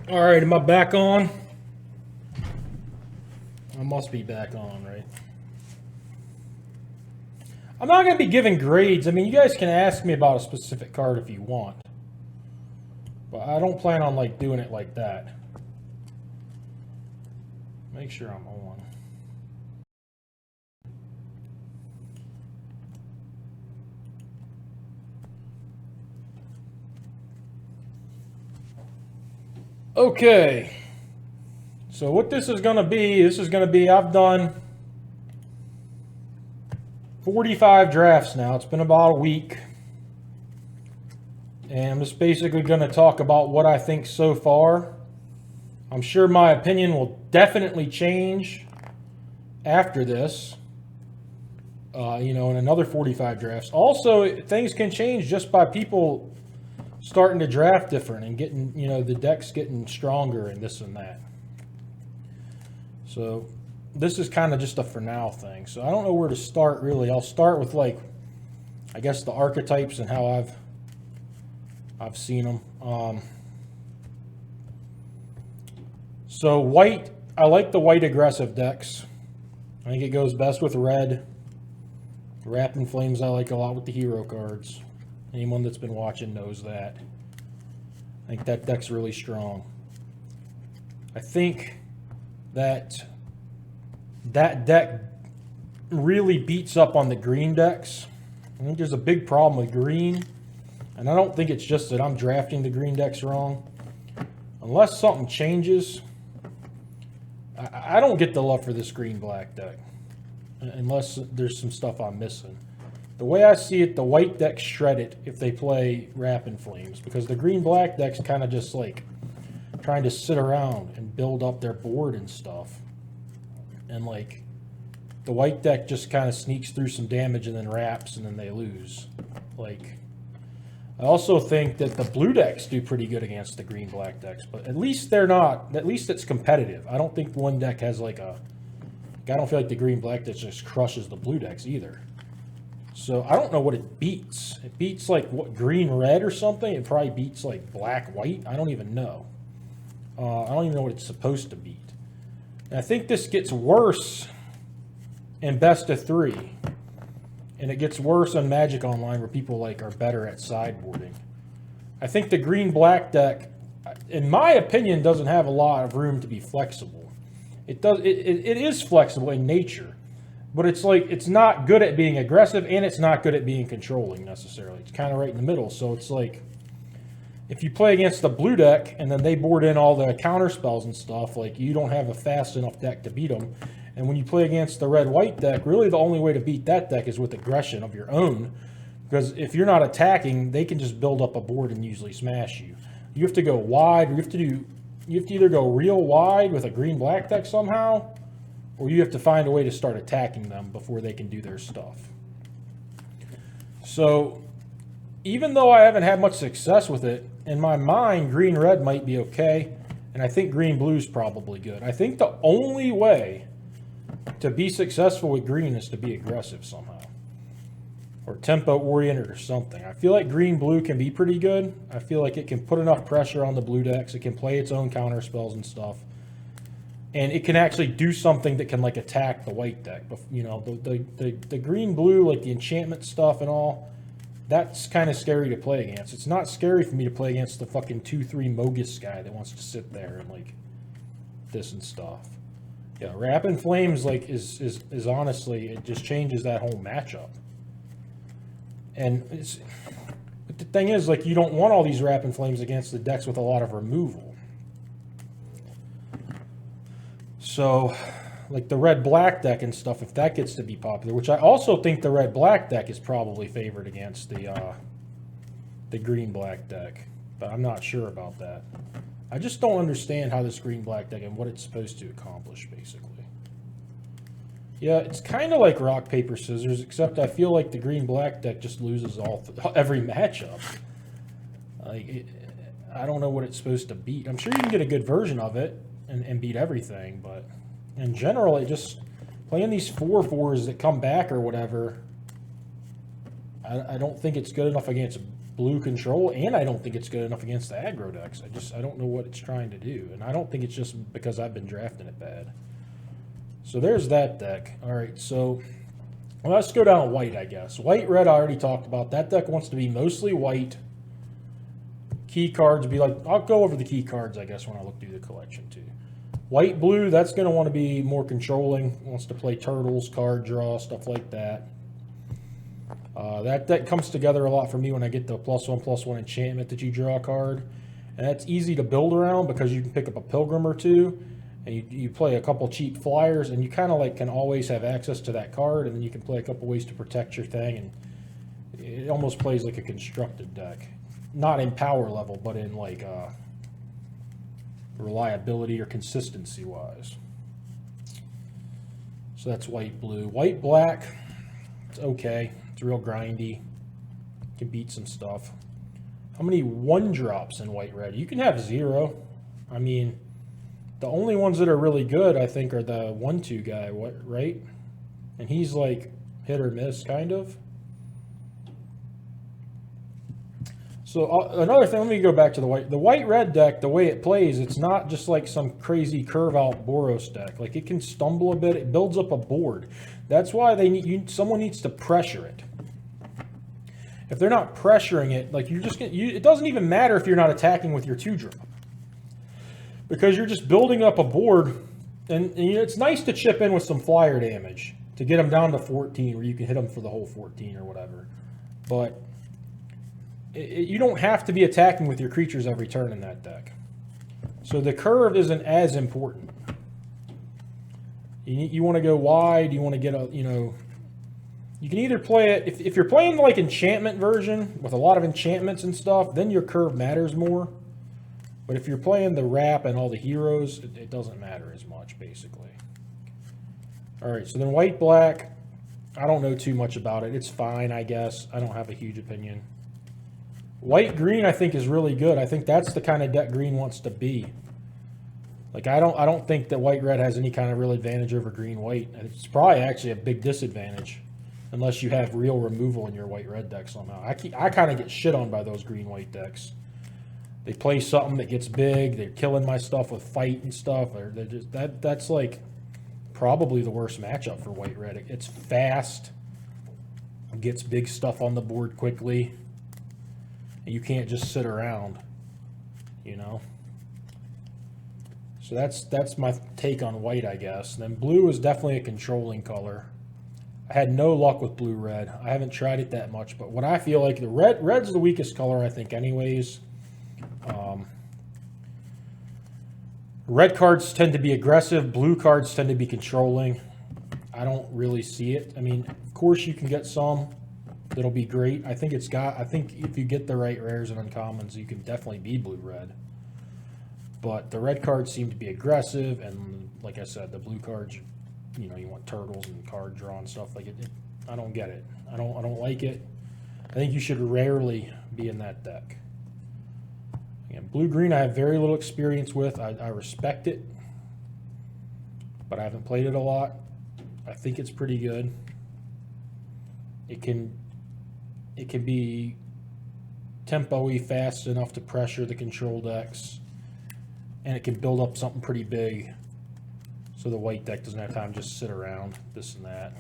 All right, am I back on? I must be back on, right? I'm not going to be giving grades. I mean, you guys can ask me about a specific card if you want. But I don't plan on like doing it like that. Make sure I'm on. Okay. So what this is going to be, I've done 45 drafts now. It's been about a week. And I'm just basically going to talk about what I think so far. I'm sure my opinion will definitely change after this. In another 45 drafts. Also, things can change just by people starting to draft different and getting, the decks getting stronger and this and that. So this is kind of just a for now thing. So I don't know where to start really. I'll start with I guess the archetypes and how I've seen them. So white, I like the white aggressive decks. I think it goes best with red. Wrap in Flames I like a lot with the hero cards. Anyone that's been watching knows that. I think that deck's really strong. I think that deck really beats up on the green decks. I think there's a big problem with green. And I don't think it's just that I'm drafting the green decks wrong. Unless something changes, I don't get the love for this green-black deck. Unless there's some stuff I'm missing. The way I see it, the white decks shred it if they play Wrap in Flames. Because the green-black deck's kind of just like trying to sit around and build up their board and stuff. And like the white deck just kind of sneaks through some damage and then wraps and then they lose. I also think that the blue decks do pretty good against the green-black decks, but at least it's competitive. I don't think one deck has I don't feel like the green-black deck just crushes the blue decks either. So I don't know what it beats. It beats what, green-red or something? It probably beats black-white? I don't even know. I don't even know what it's supposed to beat. And I think this gets worse in best of 3. And it gets worse on Magic Online where people are better at sideboarding. I think the green-black deck, in my opinion, doesn't have a lot of room to be flexible. It is flexible in nature, but it's not good at being aggressive and it's not good at being controlling necessarily. It's kind of right in the middle. So it's if you play against the blue deck and then they board in all the counter spells and stuff, you don't have a fast enough deck to beat them. And when you play against the red-white deck, really the only way to beat that deck is with aggression of your own. Because if you're not attacking, they can just build up a board and usually smash you. You have to go wide. You have to either go real wide with a green-black deck somehow, or you have to find a way to start attacking them before they can do their stuff. So even though I haven't had much success with it, in my mind, green-red might be okay, and I think green-blue's probably good. I think the only way to be successful with green is to be aggressive somehow, or tempo-oriented or something. I feel like green-blue can be pretty good. I feel like it can put enough pressure on the blue decks. It can play its own counter spells and stuff. And it can actually do something that can attack the white deck. The green-blue, the enchantment stuff and all, that's kind of scary to play against. It's not scary for me to play against the fucking 2/3 Mogus guy that wants to sit there and this and stuff. Yeah, Wrap in Flames is honestly, it just changes that whole matchup. And but the thing is, you don't want all these Wrap in Flames against the decks with a lot of removal. So, the red-black deck and stuff, if that gets to be popular, which I also think the red-black deck is probably favored against the green-black deck, but I'm not sure about that. I just don't understand how this green-black deck and what it's supposed to accomplish, basically. Yeah, it's kind of like rock, paper, scissors, except I feel like the green-black deck just loses every matchup. I don't know what it's supposed to beat. I'm sure you can get a good version of it and beat everything, but in general, it just playing these 4/4s that come back or whatever. I don't think it's good enough against blue control, and I don't think it's good enough against the aggro decks. I don't know what it's trying to do, and I don't think it's just because I've been drafting it bad. So there's that deck. All right, so let's go down to white, I guess. White, red, I already talked about. That deck wants to be mostly white. Key cards be like, I'll go over the key cards, I guess, when I look through the collection too. White, blue, that's going to want to be more controlling. Wants to play turtles, card draw, stuff like that. That deck comes together a lot for me when I get the +1/+1 enchantment that you draw a card. And that's easy to build around because you can pick up a pilgrim or two, and you play a couple cheap flyers, and you kind of like can always have access to that card, and then you can play a couple ways to protect your thing, and it almost plays like a constructed deck. Not in power level, but in like reliability or consistency wise. So that's white, blue. White, black, it's okay. It's real grindy. Can beat some stuff. How many 1-drops in white, red? You can have 0. I mean, the only ones that are really good, I think, are the 1/2 guy, right? And he's like hit or miss, kind of. So another thing, let me go back to the white. The white-red deck, the way it plays, it's not just like some crazy curve-out Boros deck. Like, it can stumble a bit. It builds up a board. That's why someone needs to pressure it. If they're not pressuring it, like it doesn't even matter if you're not attacking with your 2-drop. Because you're just building up a board, and it's nice to chip in with some flyer damage to get them down to 14, where you can hit them for the whole 14 or whatever. But you don't have to be attacking with your creatures every turn in that deck. So the curve isn't as important. You want to go wide, you want to get a, you can either play it, if you're playing like enchantment version with a lot of enchantments and stuff, then your curve matters more. But if you're playing the wrap and all the heroes, it doesn't matter as much, basically. All right, so then white, black, I don't know too much about it. It's fine, I guess. I don't have a huge opinion. White, green, I think is really good. I think that's the kind of deck green wants to be. Like, I don't think that white, red has any kind of real advantage over green, white. It's probably actually a big disadvantage. Unless you have real removal in your white-red deck somehow. I kind of get shit on by those green-white decks. They play something that gets big. They're killing my stuff with fight and stuff. They're just that's like probably the worst matchup for white-red. It's fast. Gets big stuff on the board quickly. And you can't just sit around. So that's my take on white, I guess. And then blue is definitely a controlling color. I had no luck with blue-red. I haven't tried it that much, but what I feel like, the red's the weakest color, I think, anyways. Red cards tend to be aggressive. Blue cards tend to be controlling. I don't really see it. I mean, of course you can get some that'll be great. I think if you get the right rares and uncommons, you can definitely be blue-red. But the red cards seem to be aggressive, and like I said, the blue cards, you want turtles and card draw and stuff like it. I don't get it. I don't like it. I think you should rarely be in that deck. Again, blue-green I have very little experience with. I respect it, but I haven't played it a lot. I think it's pretty good. It can be tempo-y fast enough to pressure the control decks, and it can build up something pretty big. So the white deck doesn't have time to just sit around, this and that.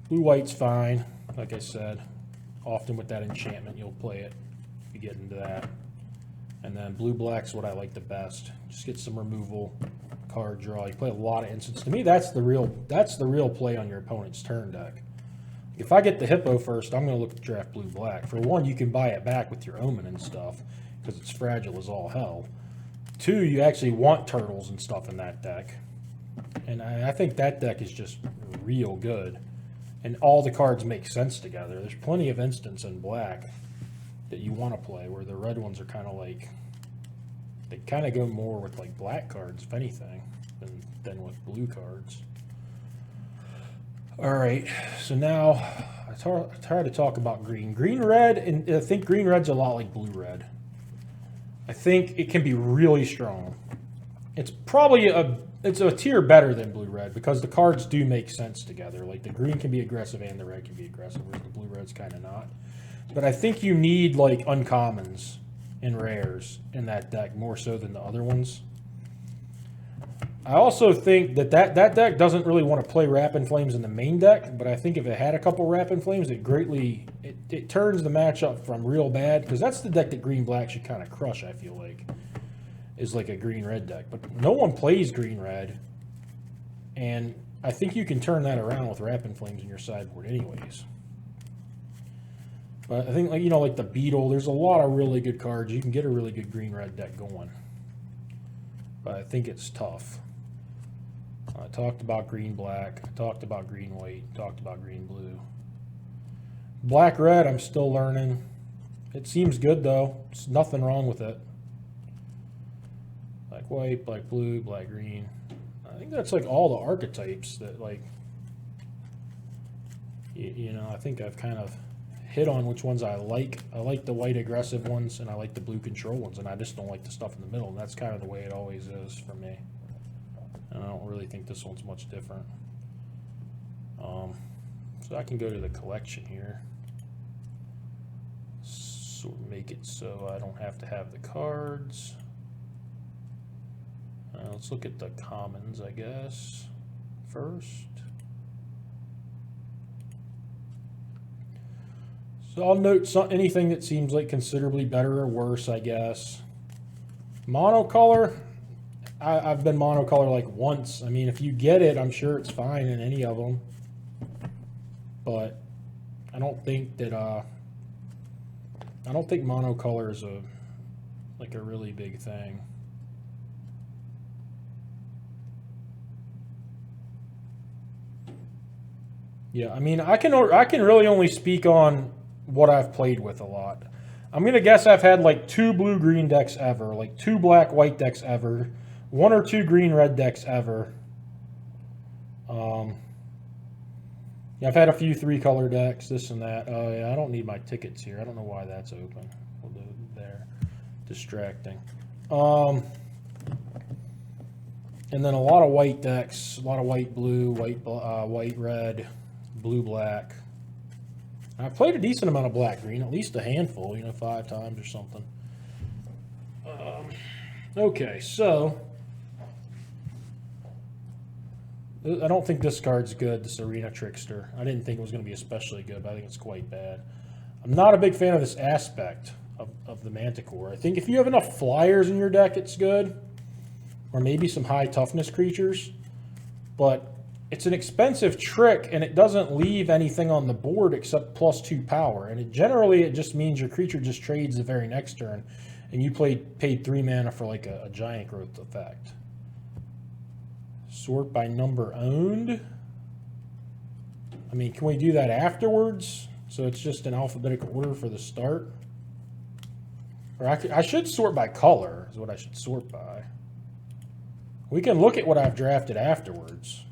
Blue-white's fine, like I said. Often with that enchantment, you'll play it if you get into that. And then blue-black's what I like the best. Just get some removal, card draw. You play a lot of instants. To me, that's the real play on your opponent's turn deck. If I get the hippo first, I'm going to look to draft blue-black. For one, you can buy it back with your omen and stuff, because it's fragile as all hell. 2, you actually want turtles and stuff in that deck. And I think that deck is just real good. And all the cards make sense together. There's plenty of instants in black that you want to play, where the red ones are kind of like, they kind of go more with like black cards, if anything, than with blue cards. All right, so now I try to talk about green. Green-red, and I think green-red's a lot like blue-red. I think it can be really strong. It's probably it's a tier better than blue-red because the cards do make sense together. Like the green can be aggressive and the red can be aggressive, whereas the blue-red's kind of not. But I think you need like uncommons and rares in that deck more so than the other ones. I also think that deck doesn't really want to play Rapid Flames in the main deck, but I think if it had a couple Rapid Flames, it turns the matchup from real bad, because that's the deck that green-black should kind of crush, I feel like, is like a green-red deck. But no one plays green-red, and I think you can turn that around with Rapid Flames in your sideboard anyways. But I think, like, you know, like the Beetle, there's a lot of really good cards. You can get a really good green-red deck going. But I think it's tough. I talked about green-black, I talked about green-white, talked about green-blue. Black-red, I'm still learning. It seems good, though. There's nothing wrong with it. Black-white, black-blue, black-green. I think that's like all the archetypes that, like, you know, I think I've kind of hit on which ones I like. I like the white aggressive ones, and I like the blue control ones, and I just don't like the stuff in the middle. And that's kind of the way it always is for me. And I don't really think this one's much different. So I can go to the collection here. So make it so I don't have to have the cards. Let's look at the commons, I guess, first. So I'll note anything that seems like considerably better or worse, I guess. Monocolor, I've been monocolor like once. I mean, if you get it, I'm sure it's fine in any of them. But I don't think that monocolor is like a really big thing. Yeah, I mean, I can really only speak on what I've played with a lot. I'm going to guess I've had like 2 blue-green decks ever, like 2 black-white decks ever, 1 or 2 green-red decks ever. Yeah, I've had a few 3-color decks, this and that. Oh, yeah, I don't need my tickets here. I don't know why that's open. We'll do it there. Distracting. And then a lot of white decks, a lot of white-blue, white-red, blue-black. I've played a decent amount of black-green, at least a handful, you know, 5 times or something. Okay, so I don't think this card's good, this Arena Trickster. I didn't think it was going to be especially good, but I think it's quite bad. I'm not a big fan of this aspect of the Manticore. I think if you have enough flyers in your deck, it's good. Or maybe some high toughness creatures. But it's an expensive trick, and it doesn't leave anything on the board except +2 power. And generally, it just means your creature just trades the very next turn, and you paid 3 mana for like a giant growth effect. Sort by number owned. I mean, can we do that afterwards? So it's just in alphabetical order for the start? Or I should sort by color, is what I should sort by. We can look at what I've drafted afterwards.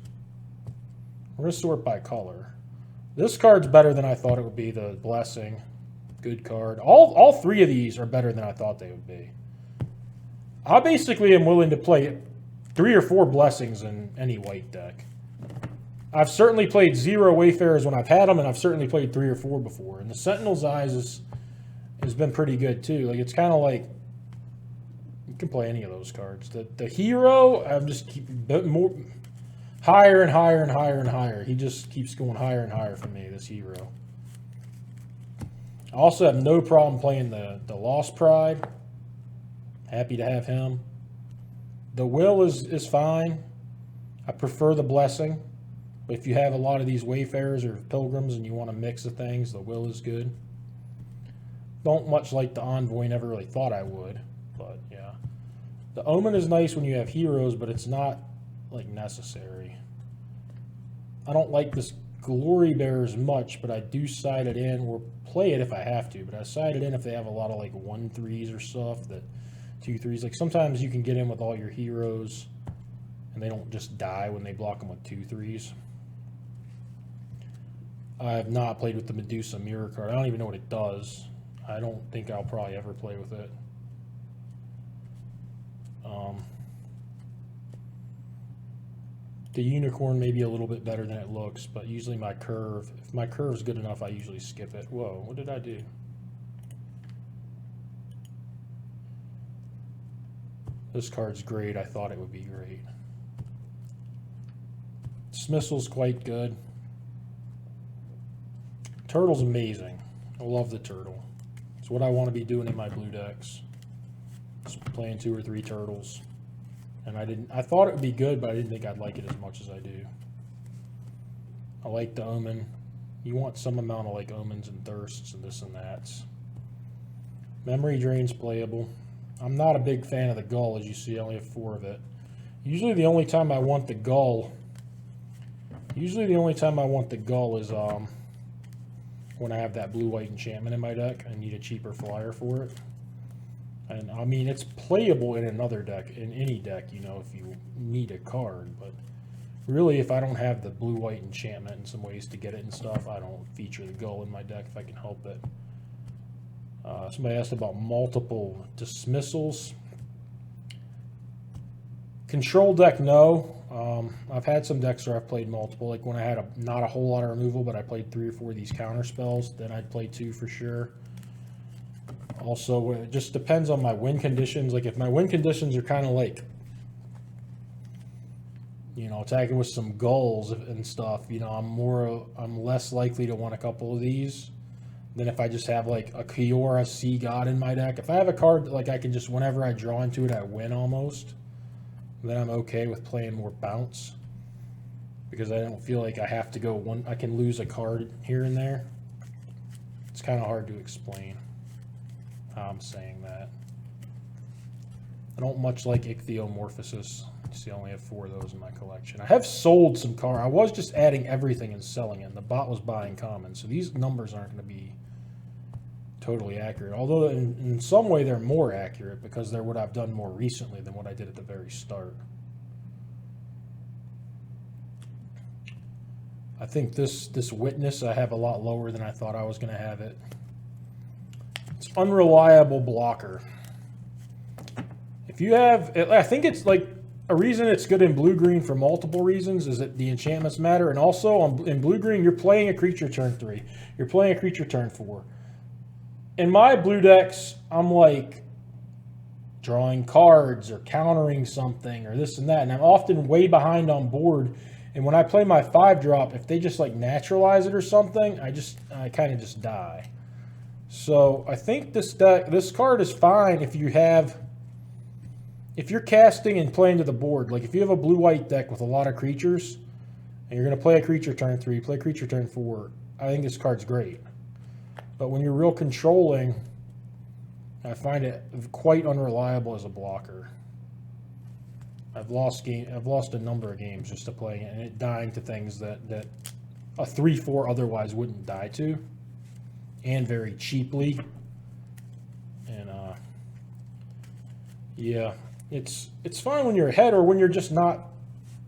We're going to sort by color. This card's better than I thought it would be, the Blessing. Good card. All 3 of these are better than I thought they would be. I basically am willing to play 3 or 4 Blessings in any white deck. I've certainly played 0 Wayfarers when I've had them, and I've certainly played 3 or 4 before. And the Sentinel's Eyes has been pretty good too. Like, it's kind of like you can play any of those cards. The Hero, I'm just keeping more higher and higher and higher and higher. He just keeps going higher and higher for me, this Hero. I also have no problem playing the Lost Pride. Happy to have him. The Will is fine. I prefer the Blessing. But if you have a lot of these Wayfarers or Pilgrims and you want to mix the things, the Will is good. Don't much like the Envoy, never really thought I would. But yeah. The Omen is nice when you have heroes, but it's not like necessary. I don't like this Glory Bearers much, but I do side it in or play it if I have to. But I side it in if they have a lot of like 1/3s or stuff, that 2/3s. Like sometimes you can get in with all your heroes and they don't just die when they block them with 2/3s. I have not played with the Medusa Mirror card. I don't even know what it does. I don't think I'll probably ever play with it. The unicorn may be a little bit better than it looks, but usually my curve, if my curve's good enough, I usually skip it. Whoa, what did I do? This card's great. I thought it would be great. Dismissal's quite good. Turtle's amazing. I love the turtle. It's what I want to be doing in my blue decks. Just playing 2 or 3 turtles. And I thought it would be good, but I didn't think I'd like it as much as I do. I like the Omen. You want some amount of like Omens and Thirsts and this and that. Memory Drain's playable. I'm not a big fan of the Gull, as you see. I only have 4 of it. Usually the only time I want the Gull is when I have that blue-white enchantment in my deck. I need a cheaper flyer for it. And I mean, it's playable in another deck, in any deck, you know, if you need a card. But really, if I don't have the blue-white enchantment and some ways to get it and stuff, I don't feature the Gull in my deck if I can help it. Somebody asked about multiple dismissals. Control deck, no. I've had some decks where I've played multiple, like when I had not a whole lot of removal, but I played 3 or 4 of these counter spells, then I'd play 2 for sure. Also, it just depends on my win conditions. Like if my win conditions are kind of like, you know, attacking with some Gulls and stuff, you know, I'm less likely to want a couple of these than if I just have like a Kiora Sea God in my deck. If I have a card that like I can just, whenever I draw into it, I win almost, then I'm okay with playing more bounce, because I don't feel like I have to go one. I can lose a card here and there. It's kind of hard to explain how I'm saying that. I don't much like Ichthyomorphosis. See, I only have 4 of those in my collection. I have sold some cards. I was just adding everything and selling it, and the bot was buying common, so these numbers aren't going to be totally accurate. Although in some way they're more accurate, because they're what I've done more recently than what I did at the very start. I think this Witness I have a lot lower than I thought I was going to have it. It's unreliable blocker. If you have, I think it's like a reason it's good in blue-green for multiple reasons is that the enchantments matter, and also in blue-green you're playing a creature turn 3. You're playing a creature turn 4. In my blue decks, I'm like drawing cards or countering something or this and that, and I'm often way behind on board. And when I play my 5-drop, if they just like naturalize it or something, I kind of just die. So I think this card is fine if you're casting and playing to the board. Like if you have a blue-white deck with a lot of creatures, and you're going to play a creature turn 3, play a creature turn 4, I think this card's great. But when you're real controlling, I find it quite unreliable as a blocker. I've lost a number of games just to playing it and it dying to things that a 3/4 otherwise wouldn't die to, and very cheaply. And yeah, it's fine when you're ahead, or when you're just not,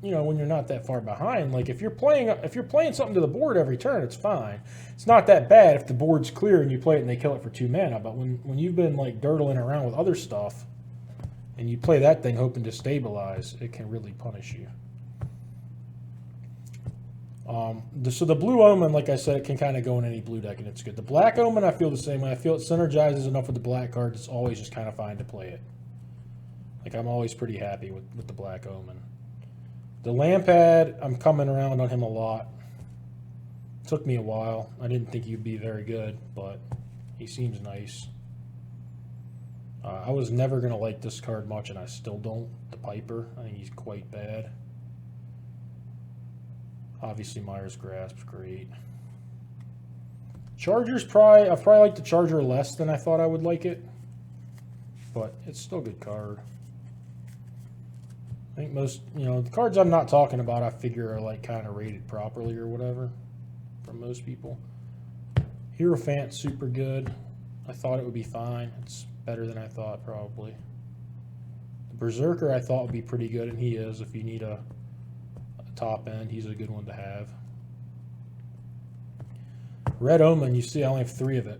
you know, when you're not that far behind. Like if you're playing something to the board every turn, it's fine. It's not that bad if the board's clear and you play it and they kill it for 2 mana. But when you've been like dirtling around with other stuff and you play that thing hoping to stabilize, it can really punish you. So the blue Omen, like I said, it can kind of go in any blue deck and it's good. The black Omen, I feel the same way. I feel it synergizes enough with the black cards. It's always just kind of fine to play it. Like I'm always pretty happy with the black Omen. The Lampad, I'm coming around on him a lot. Took me a while. I didn't think he'd be very good, but he seems nice. I was never going to like this card much, and I still don't. The Piper, I think he's quite bad. Obviously, Myers Grasp's great. Charger's I probably like the Charger less than I thought I would like it, but it's still a good card. I think most, you know, the cards I'm not talking about, I figure are like kind of rated properly or whatever from most people. Hierophant's super good. I thought it would be fine. It's better than I thought, probably. The Berserker I thought would be pretty good, and he is. If you need a top end, he's a good one to have. Red Omen, you see I only have 3 of it.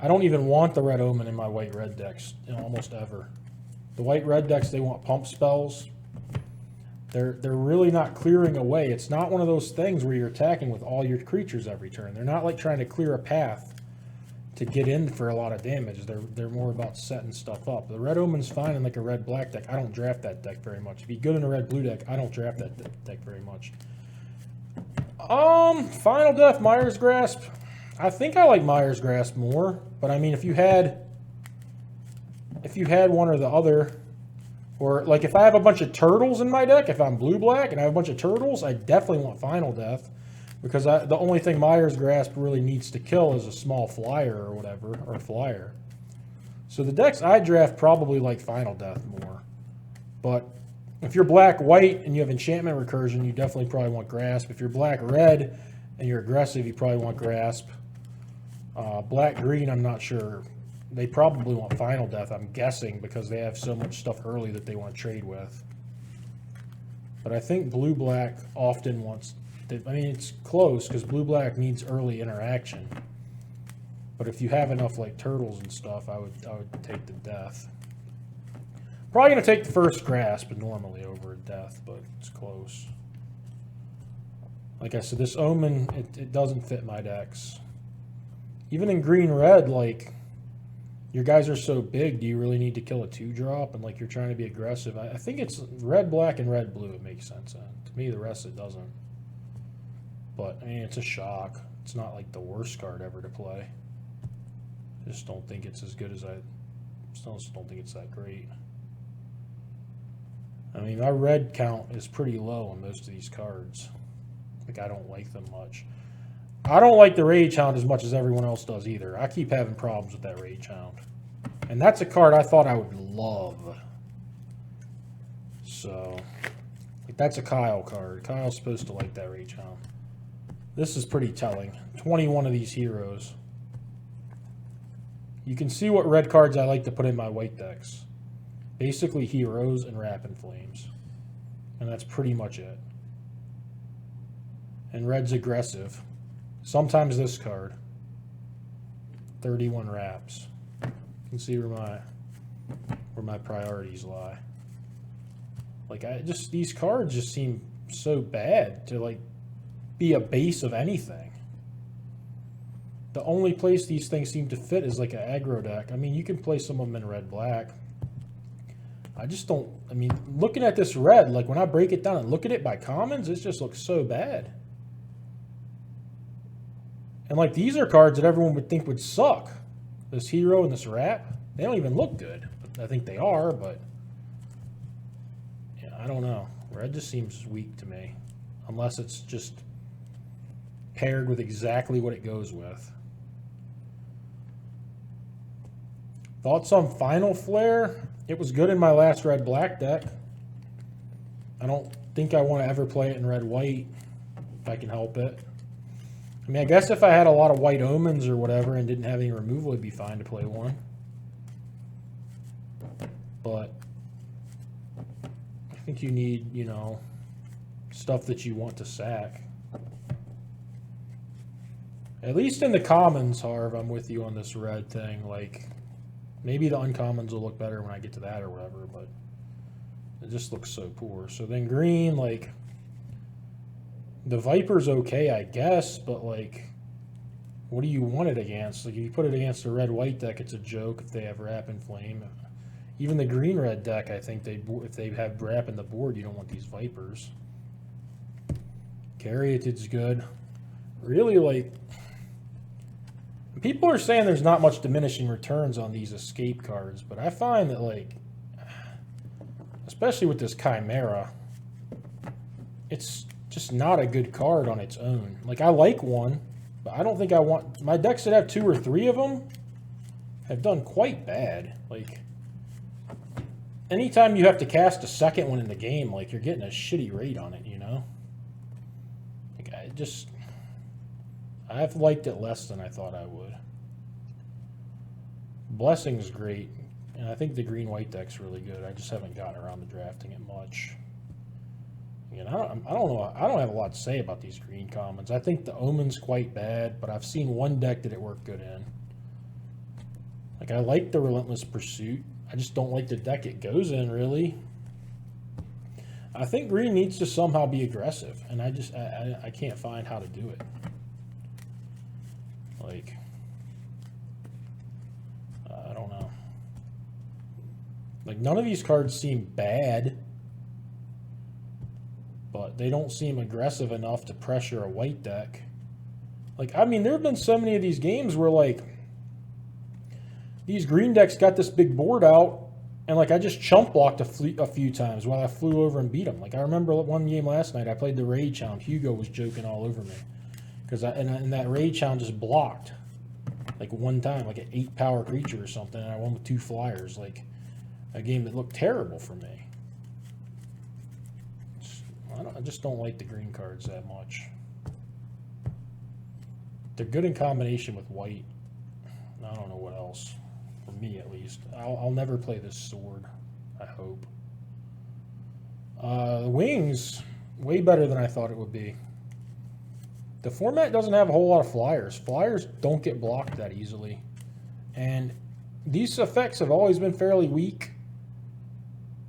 I don't even want the Red Omen in my white-red decks, you know, almost ever. The white-red decks, they want pump spells. They're really not clearing away. It's not one of those things where you're attacking with all your creatures every turn. They're not like trying to clear a path to get in for a lot of damage. They're more about setting stuff up. The Red Omen's fine in like a red-black deck. I don't draft that deck very much. If you're good in a red-blue deck, I don't draft that deck very much. Final Death, Mire's Grasp. I think I like Mire's Grasp more, but I mean, if you had one or the other, or like if I have a bunch of turtles in my deck, if I'm blue-black and I have a bunch of turtles, I definitely want Final Death, because the only thing Mire's Grasp really needs to kill is a small flyer or whatever, or flyer. So the decks I draft probably like Final Death more. But if you're black-white and you have enchantment recursion, you definitely probably want Grasp. If you're black-red and you're aggressive, you probably want Grasp. Black-green, I'm not sure. They probably want Final Death, I'm guessing, because they have so much stuff early that they want to trade with. But I think blue-black often wants... I mean, it's close, because blue-black needs early interaction. But if you have enough, like, turtles and stuff, I would take the Death. Probably going to take the first Grasp normally over a Death, but it's close. Like I said, this Omen, it doesn't fit my decks. Even in green-red, like... Your guys are so big, do you really need to kill a 2-drop? And, like, you're trying to be aggressive. I think it's red-black and red-blue it makes sense in. To me, the rest it doesn't. But, I mean, it's a shock. It's not, like, the worst card ever to play. Just don't think it's as good as just don't think it's that great. I mean, my red count is pretty low on most of these cards. Like, I don't like them much. I don't like the Rage Hound as much as everyone else does either. I keep having problems with that Rage Hound. And that's a card I thought I would love. So, like, that's a Kyle card. Kyle's supposed to like that Rage Hound. This is pretty telling. 21 of these heroes. You can see what red cards I like to put in my white decks. Basically heroes and Rapid Flames. And that's pretty much it. And red's aggressive. Sometimes this card. 31 wraps. You can see where my priorities lie. Like, these cards just seem so bad to, like, be a base of anything. The only place these things seem to fit is like an aggro deck. I mean, you can play some of them in red-black. I just don't, I mean, looking at this red, like when I break it down and look at it by commons, it just looks so bad. And like these are cards that everyone would think would suck. This hero and this rat, they don't even look good. I think they are, but yeah, I don't know. Red just seems weak to me. Unless it's just paired with exactly what it goes with. Thoughts on Final Flare? It was good in my last red-black deck. I don't think I want to ever play it in red-white, if I can help it. I mean, I guess if I had a lot of white omens or whatever and didn't have any removal, it'd be fine to play one. But I think you need, you know, stuff that you want to sack. At least in the commons, Harv, I'm with you on this red thing. Like, maybe the uncommons will look better when I get to that or whatever, but it just looks so poor. So then green, like, the Viper's okay, I guess, but, like, what do you want it against? Like, if you put it against a red-white deck, it's a joke if they have Wrap and Flame. Even the green-red deck, I think, if they have Wrap in the board, you don't want these Vipers. Caryatid's good. Really, like, people are saying there's not much diminishing returns on these escape cards, but I find that, like, especially with this Chimera, it's just not a good card on its own. Like, I like one, but I don't think I want... My decks that have 2 or 3 of them have done quite bad. Like, anytime you have to cast a second one in the game, like, you're getting a shitty rate on it, you know? Like, I've liked it less than I thought I would. Blessing's great, and I think the green-white deck's really good. I just haven't gotten around to drafting it much. You know, I don't know. I don't have a lot to say about these green commons. I think the Omen's quite bad, but I've seen one deck that it worked good in. Like, I like the Relentless Pursuit. I just don't like the deck it goes in, really. I think green needs to somehow be aggressive, and I can't find how to do it. Like, I don't know. Like, none of these cards seem bad, but they don't seem aggressive enough to pressure a white deck. Like, I mean, there have been so many of these games where, like, these green decks got this big board out, and, like, I just chump blocked a few times while I flew over and beat them. Like, I remember one game last night, I played the Raid Challenge. Hugo was joking all over me. And that Raid Challenge just blocked, like, one time, like an 8-power creature or something, and I won with 2 flyers. Like, a game that looked terrible for me. I just don't like the green cards that much. They're good in combination with white. I don't know what else. For me, at least. I'll never play this sword, I hope. The wings, way better than I thought it would be. The format doesn't have a whole lot of flyers. Flyers don't get blocked that easily. And these effects have always been fairly weak.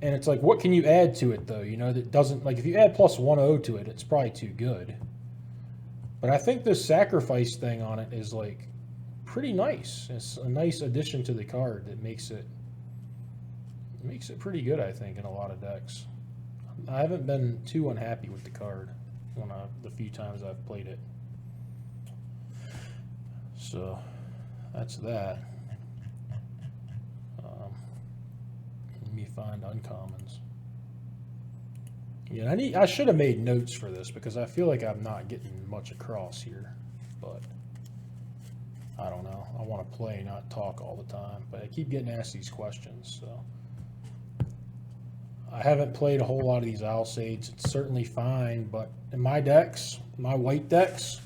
And it's like, what can you add to it, though? You know, that doesn't, like, if you add +1/0 to it, it's probably too good. But I think this sacrifice thing on it is, like, pretty nice. It's a nice addition to the card that makes it pretty good, I think, in a lot of decks. I haven't been too unhappy with the card the few times I've played it. So, that's that. Let me find uncommons. Yeah, I should have made notes for this because I feel like I'm not getting much across here, but I don't know. I want to play, not talk all the time, but I keep getting asked these questions, so. I haven't played a whole lot of these Owl Sage. It's certainly fine, but in my decks, my white decks,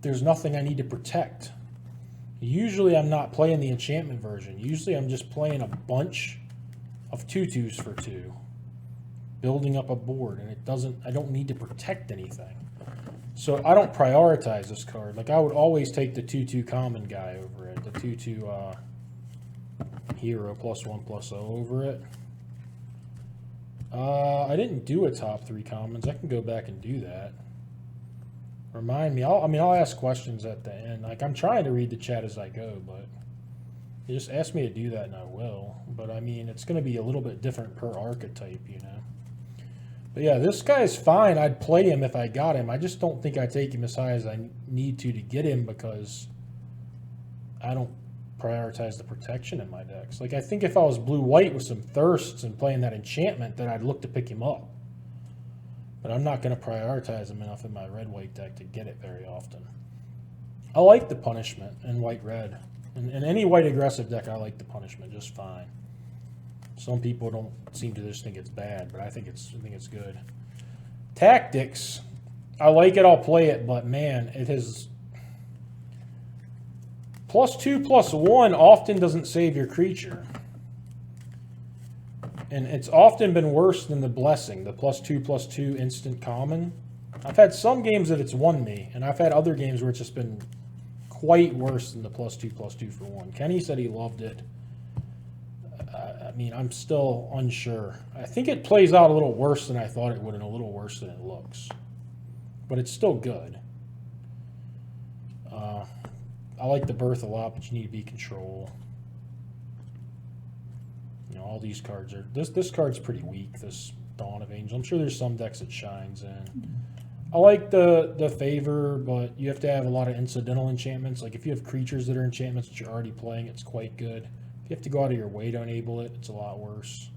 there's nothing I need to protect. Usually I'm not playing the enchantment version. Usually I'm just playing a bunch of 2/2s for 2, building up a board, and I don't need to protect anything. So I don't prioritize this card. Like, I would always take the 2/2 common guy over it, the 2/2 hero +1/+0 over it. I didn't do a top 3 commons. I can go back and do that. Remind me. I'll ask questions at the end. Like, I'm trying to read the chat as I go, but you just ask me to do that and I will. But I mean, it's going to be a little bit different per archetype, you know. But yeah, this guy's fine. I'd play him if I got him. I just don't think I take him as high as I need to get him because I don't prioritize the protection in my decks. Like, I think if I was blue-white with some thirsts and playing that enchantment, then I'd look to pick him up. But I'm not going to prioritize him enough in my red-white deck to get it very often. I like the punishment in white-red. In any white aggressive deck, I like the punishment just fine. Some people don't seem to just think it's bad, but I think it's good. Tactics, I like it, I'll play it, but man, it has +2/+1 often doesn't save your creature. And it's often been worse than the blessing, the +2/+2 instant common. I've had some games that it's won me, and I've had other games where it's just been quite worse than the +2/+2 for 1. Kenny said he loved it. I mean, I'm still unsure. I think it plays out a little worse than I thought it would and a little worse than it looks. But it's still good. I like the Birth a lot, but you need to be control. You know, all these cards are... This card's pretty weak, this Dawn of Angel. I'm sure there's some decks it shines in. I like the favor, but you have to have a lot of incidental enchantments. Like, if you have creatures that are enchantments that you're already playing, it's quite good. If you have to go out of your way to enable it, it's a lot worse.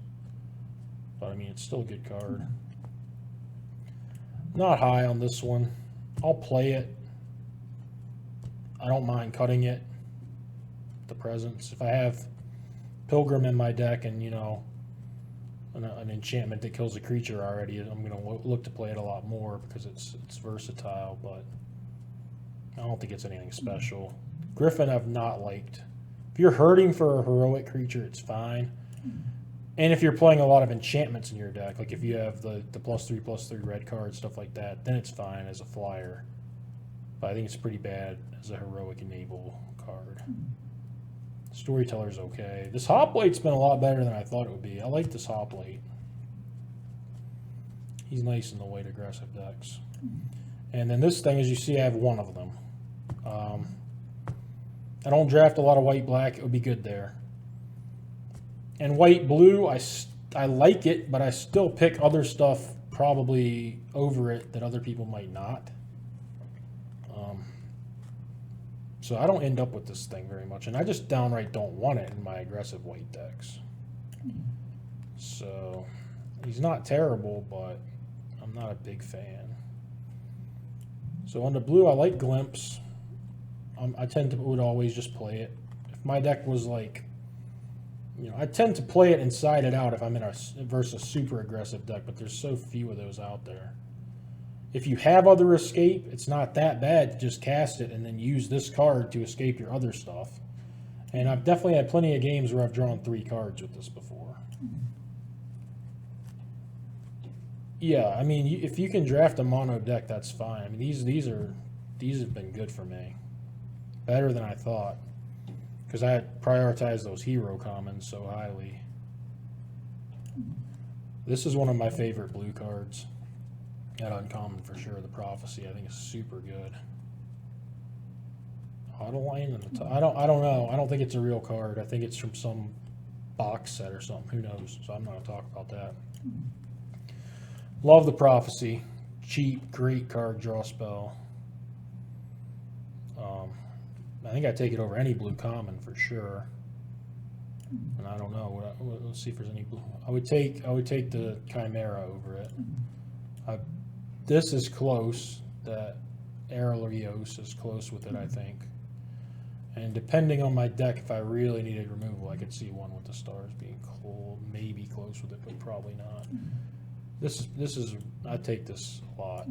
But, I mean, it's still a good card. Not high on this one. I'll play it. I don't mind cutting it. The presence. If I have Pilgrim in my deck and, you know, an enchantment that kills a creature already, I'm going to look to play it a lot more because it's versatile, but I don't think it's anything special. Griffin I've not liked. If you're hurting for a heroic creature, it's fine. And if you're playing a lot of enchantments in your deck, like if you have the +3/+3 red card, stuff like that, then it's fine as a flyer. But I think it's pretty bad as a heroic enable card. Storyteller's okay. This Hoplite's been a lot better than I thought it would be. I like this Hoplite. He's nice in the white aggressive decks. And then this thing, as you see, I have one of them. I don't draft a lot of white-black. It would be good there. And white-blue, I like it, but I still pick other stuff probably over it that other people might not. So I don't end up with this thing very much. And I just downright don't want it in my aggressive white decks. So he's not terrible, but I'm not a big fan. So on the blue, I like Glimpse. I would always just play it. If my deck was like, I tend to play it and side it out if I'm in versus a super aggressive deck, but there's so few of those out there. If you have other escape, it's not that bad to just cast it and then use this card to escape your other stuff. And I've definitely had plenty of games where I've drawn 3 cards with this before. Yeah, I mean, if you can draft a mono deck, that's fine. I mean, these have been good for me. Better than I thought. Because I had prioritized those hero commons so highly. This is one of my favorite blue cards. At uncommon for sure. The Prophecy, I think, is super good. Autoline, I don't know. I don't think it's a real card. I think it's from some box set or something. Who knows? So I'm not going to talk about that. Love the Prophecy. Cheap, great card, draw spell. I think I'd take it over any blue common for sure. And I don't know. Let's see if there's any blue. I would take the Chimera over it. This is close. That Aerolios is close with it, I think. And depending on my deck, if I really needed removal, I could see one with the stars being maybe close with it, but probably not. This is I'd take this a lot.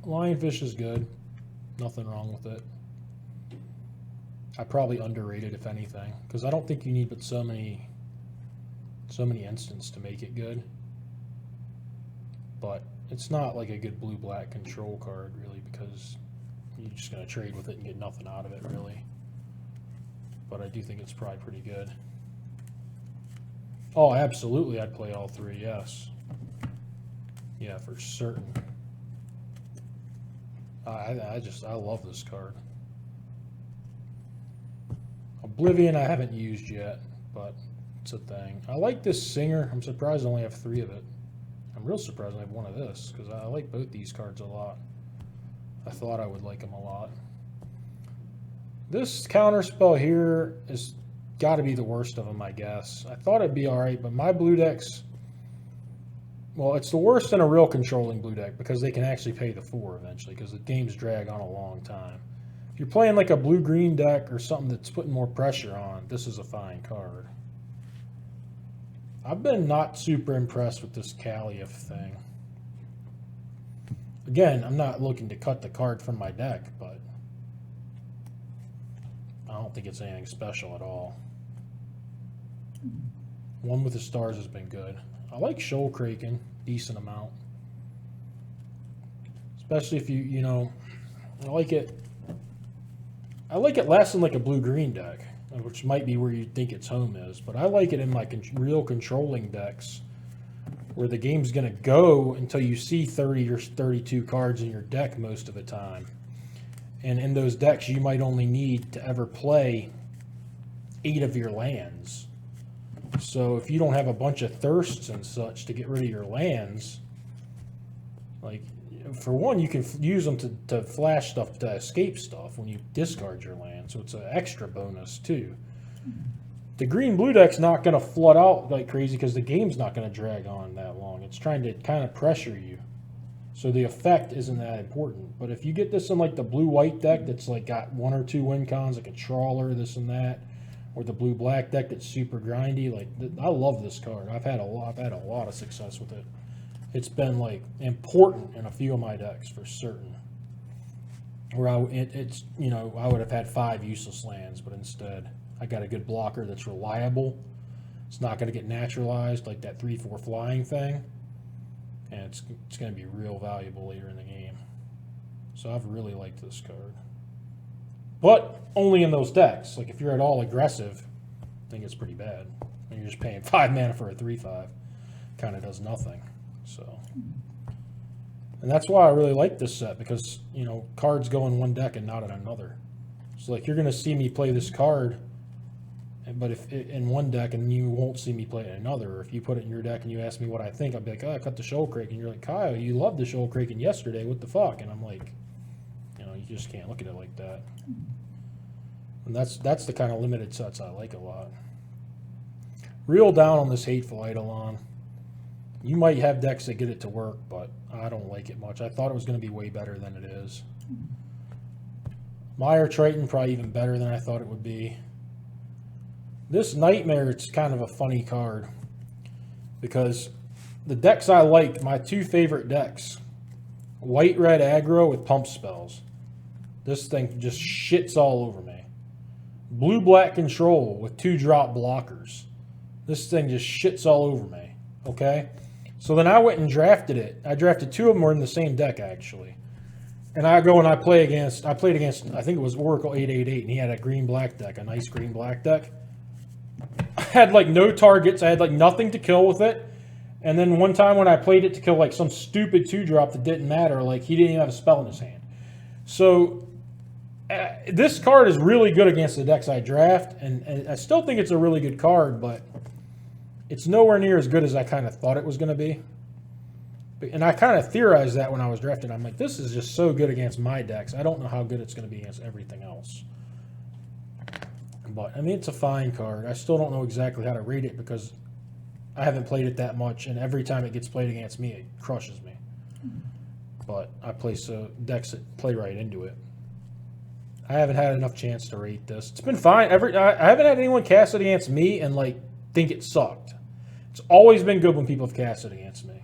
Lionfish is good. Nothing wrong with it. I probably underrated, if anything, because I don't think you need but so many instants to make it good. But it's not like a good blue-black control card, really, because you're just going to trade with it and get nothing out of it, really. But I do think it's probably pretty good. Oh, absolutely, I'd play all 3, yes. Yeah, for certain. I love this card. Oblivion I haven't used yet, but it's a thing. I like this Singer. I'm surprised I only have 3 of it. I'm real surprised I have 1 of this, because I like both these cards a lot. I thought I would like them a lot. This counterspell here has got to be the worst of them, I guess. I thought it'd be alright, but my blue decks... Well, it's the worst in a real controlling blue deck, because they can actually pay the 4 eventually, because the games drag on a long time. If you're playing like a blue-green deck or something that's putting more pressure on, this is a fine card. I've been not super impressed with this Caliph thing. Again, I'm not looking to cut the card from my deck, but I don't think it's anything special at all. One with the stars has been good. I like Shoal Kraken, decent amount. Especially if I like it. I like it less than like a blue-green deck, which might be where you think its home is. But I like it in my real controlling decks, where the game's going to go until you see 30 or 32 cards in your deck most of the time. And in those decks, you might only need to ever play 8 of your lands. So if you don't have a bunch of thirsts and such to get rid of your lands, like, for one, you can use them to flash stuff, to escape stuff when you discard your land. So it's an extra bonus, too. The green-blue deck's not going to flood out like crazy because the game's not going to drag on that long. It's trying to kind of pressure you. So the effect isn't that important. But if you get this in like the blue-white deck that's like got 1 or 2 win cons, like a trawler, this and that, or the blue-black deck that's super grindy, like I love this card. I've had a lot of success with it. It's been like important in a few of my decks for certain. Where I would have had 5 useless lands, but instead I got a good blocker that's reliable. It's not going to get naturalized like that 3/4 flying thing, and it's going to be real valuable later in the game. So I've really liked this card, but only in those decks. Like if you're at all aggressive, I think it's pretty bad. And you're just paying 5 mana for a 3/5, kind of does nothing. So, and that's why I really like this set, because, you know, cards go in one deck and not in another. So, like, you're going to see me play this card, but if in one deck, and you won't see me play it in another. Or if you put it in your deck and you ask me what I think, I'll be like, oh, I cut the Shoal Kraken. And you're like, Kyle, you loved the Shoal Kraken yesterday. What the fuck? And I'm like, you know, you just can't look at it like that. And that's the kind of limited sets I like a lot. Real down on this Hateful Eidolon. You might have decks that get it to work, but I don't like it much. I thought it was going to be way better than it is. Mire Triton, probably even better than I thought it would be. This Nightmare, it's kind of a funny card, because the decks I like, my two favorite decks, white-red aggro with pump spells. This thing just shits all over me. Blue-black control with 2-drop blockers. This thing just shits all over me, okay? So then I went and drafted it. I drafted 2 of them were in the same deck, actually. And I go and I played against, I think it was Oracle 888, and he had a green-black deck, a nice green-black deck. I had like no targets. I had like nothing to kill with it. And then one time when I played it to kill like some stupid 2-drop that didn't matter, like he didn't even have a spell in his hand. So this card is really good against the decks I draft, and I still think it's a really good card, but it's nowhere near as good as I kind of thought it was going to be. And I kind of theorized that when I was drafting. I'm like, this is just so good against my decks. I don't know how good it's going to be against everything else. But, I mean, it's a fine card. I still don't know exactly how to rate it, because I haven't played it that much, and every time it gets played against me, it crushes me. But I play decks that play right into it. I haven't had enough chance to rate this. It's been fine. I haven't had anyone cast it against me and, like, think it sucked. It's always been good when people have cast it against me.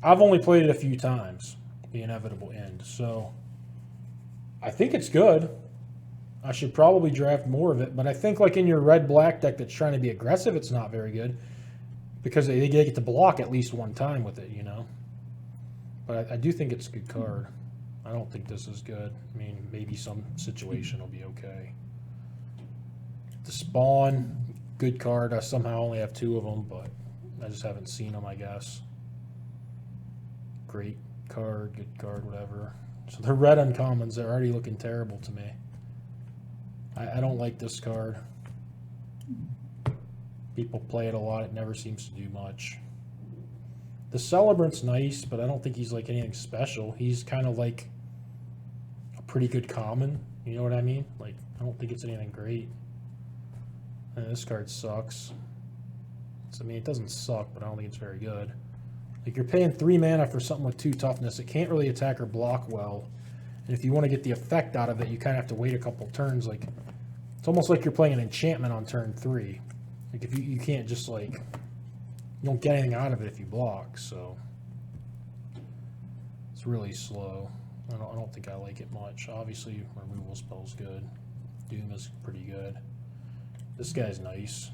I've only played it a few times, the inevitable end. So, I think it's good. I should probably draft more of it, but I think like in your red-black deck that's trying to be aggressive, it's not very good, because they get to block at least one time with it, you know. But I do think it's a good card. I don't think this is good. I mean, maybe some situation will be okay. The Spawn, good card. I somehow only have 2 of them, but I just haven't seen them, I guess. Great card, good card, whatever. So the red uncommons, they're already looking terrible to me. I don't like this card. People play it a lot. It never seems to do much. The Celebrant's nice, but I don't think he's like anything special. He's kind of like a pretty good common. You know what I mean? Like, I don't think it's anything great. And this card sucks. I mean, it doesn't suck, but I don't think it's very good. Like, you're paying 3 mana for something with 2 toughness. It can't really attack or block well. And if you want to get the effect out of it, you kind of have to wait a couple turns. Like, it's almost like you're playing an enchantment on turn 3. Like, if you can't just, like, you don't get anything out of it if you block, so it's really slow. I don't think I like it much. Obviously, removal spell's good. Doom is pretty good. This guy's nice.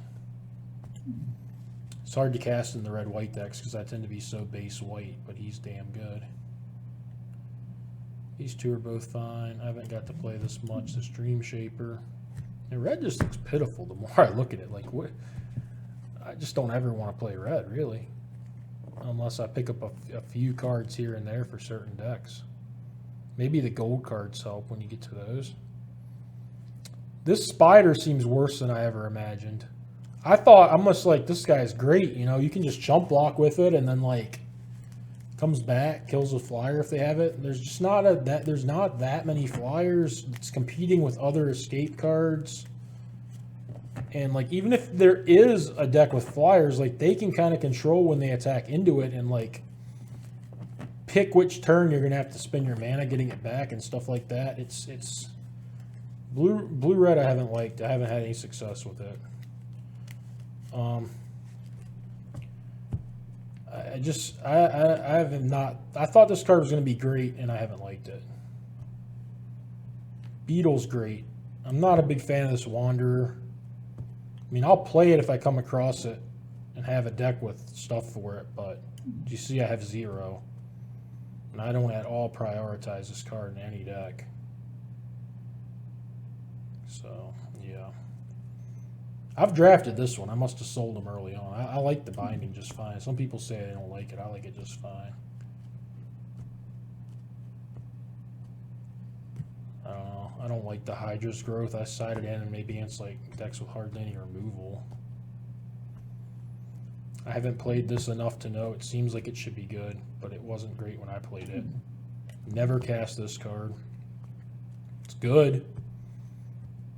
It's hard to cast in the red-white decks because I tend to be so base white, but he's damn good. These 2 are both fine. I haven't got to play this much. This Dream Shaper. And red just looks pitiful the more I look at it. Like, what? I just don't ever want to play red, really. Unless I pick up a few cards here and there for certain decks. Maybe the gold cards help when you get to those. This Spider seems worse than I ever imagined. I thought, I'm just like, this guy's great. You know, you can just chump block with it and then, like, comes back, kills a flyer if they have it. There's just not there's not that many flyers. It's competing with other escape cards. And like, even if there is a deck with flyers, like, they can kind of control when they attack into it and like pick which turn you're gonna have to spend your mana getting it back and stuff like that. It's blue red I haven't liked. I haven't had any success with it. I have not. I thought this card was going to be great, and I haven't liked it. Beetle's great. I'm not a big fan of this Wanderer. I mean, I'll play it if I come across it and have a deck with stuff for it, but you see I have 0. And I don't at all prioritize this card in any deck. So, yeah. I've drafted this one. I must have sold them early on. I like the binding just fine. Some people say they don't like it. I like it just fine. I don't know. I don't like the Hydra's growth. I sided in and maybe it's like decks with hardly any removal. I haven't played this enough to know. It seems like it should be good, but it wasn't great when I played it. Never cast this card. It's good.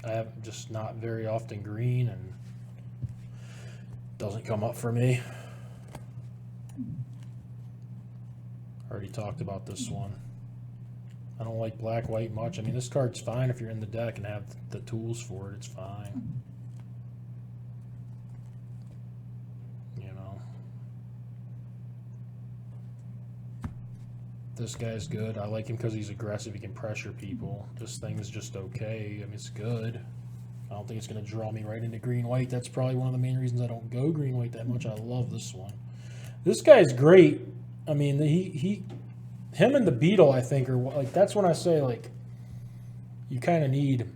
I have just not very often green and doesn't come up for me. Already talked about this one. I don't like black white much. I mean, this card's fine if you're in the deck and have the tools for it. It's fine. You know. This guy's good. I like him because he's aggressive. He can pressure people. This thing is just okay. I mean, it's good. I don't think it's going to draw me right into green-white. That's probably one of the main reasons I don't go green-white that much. I love this one. This guy's great. I mean, him and the Beetle, I think, are like, that's when I say, like, you kind of need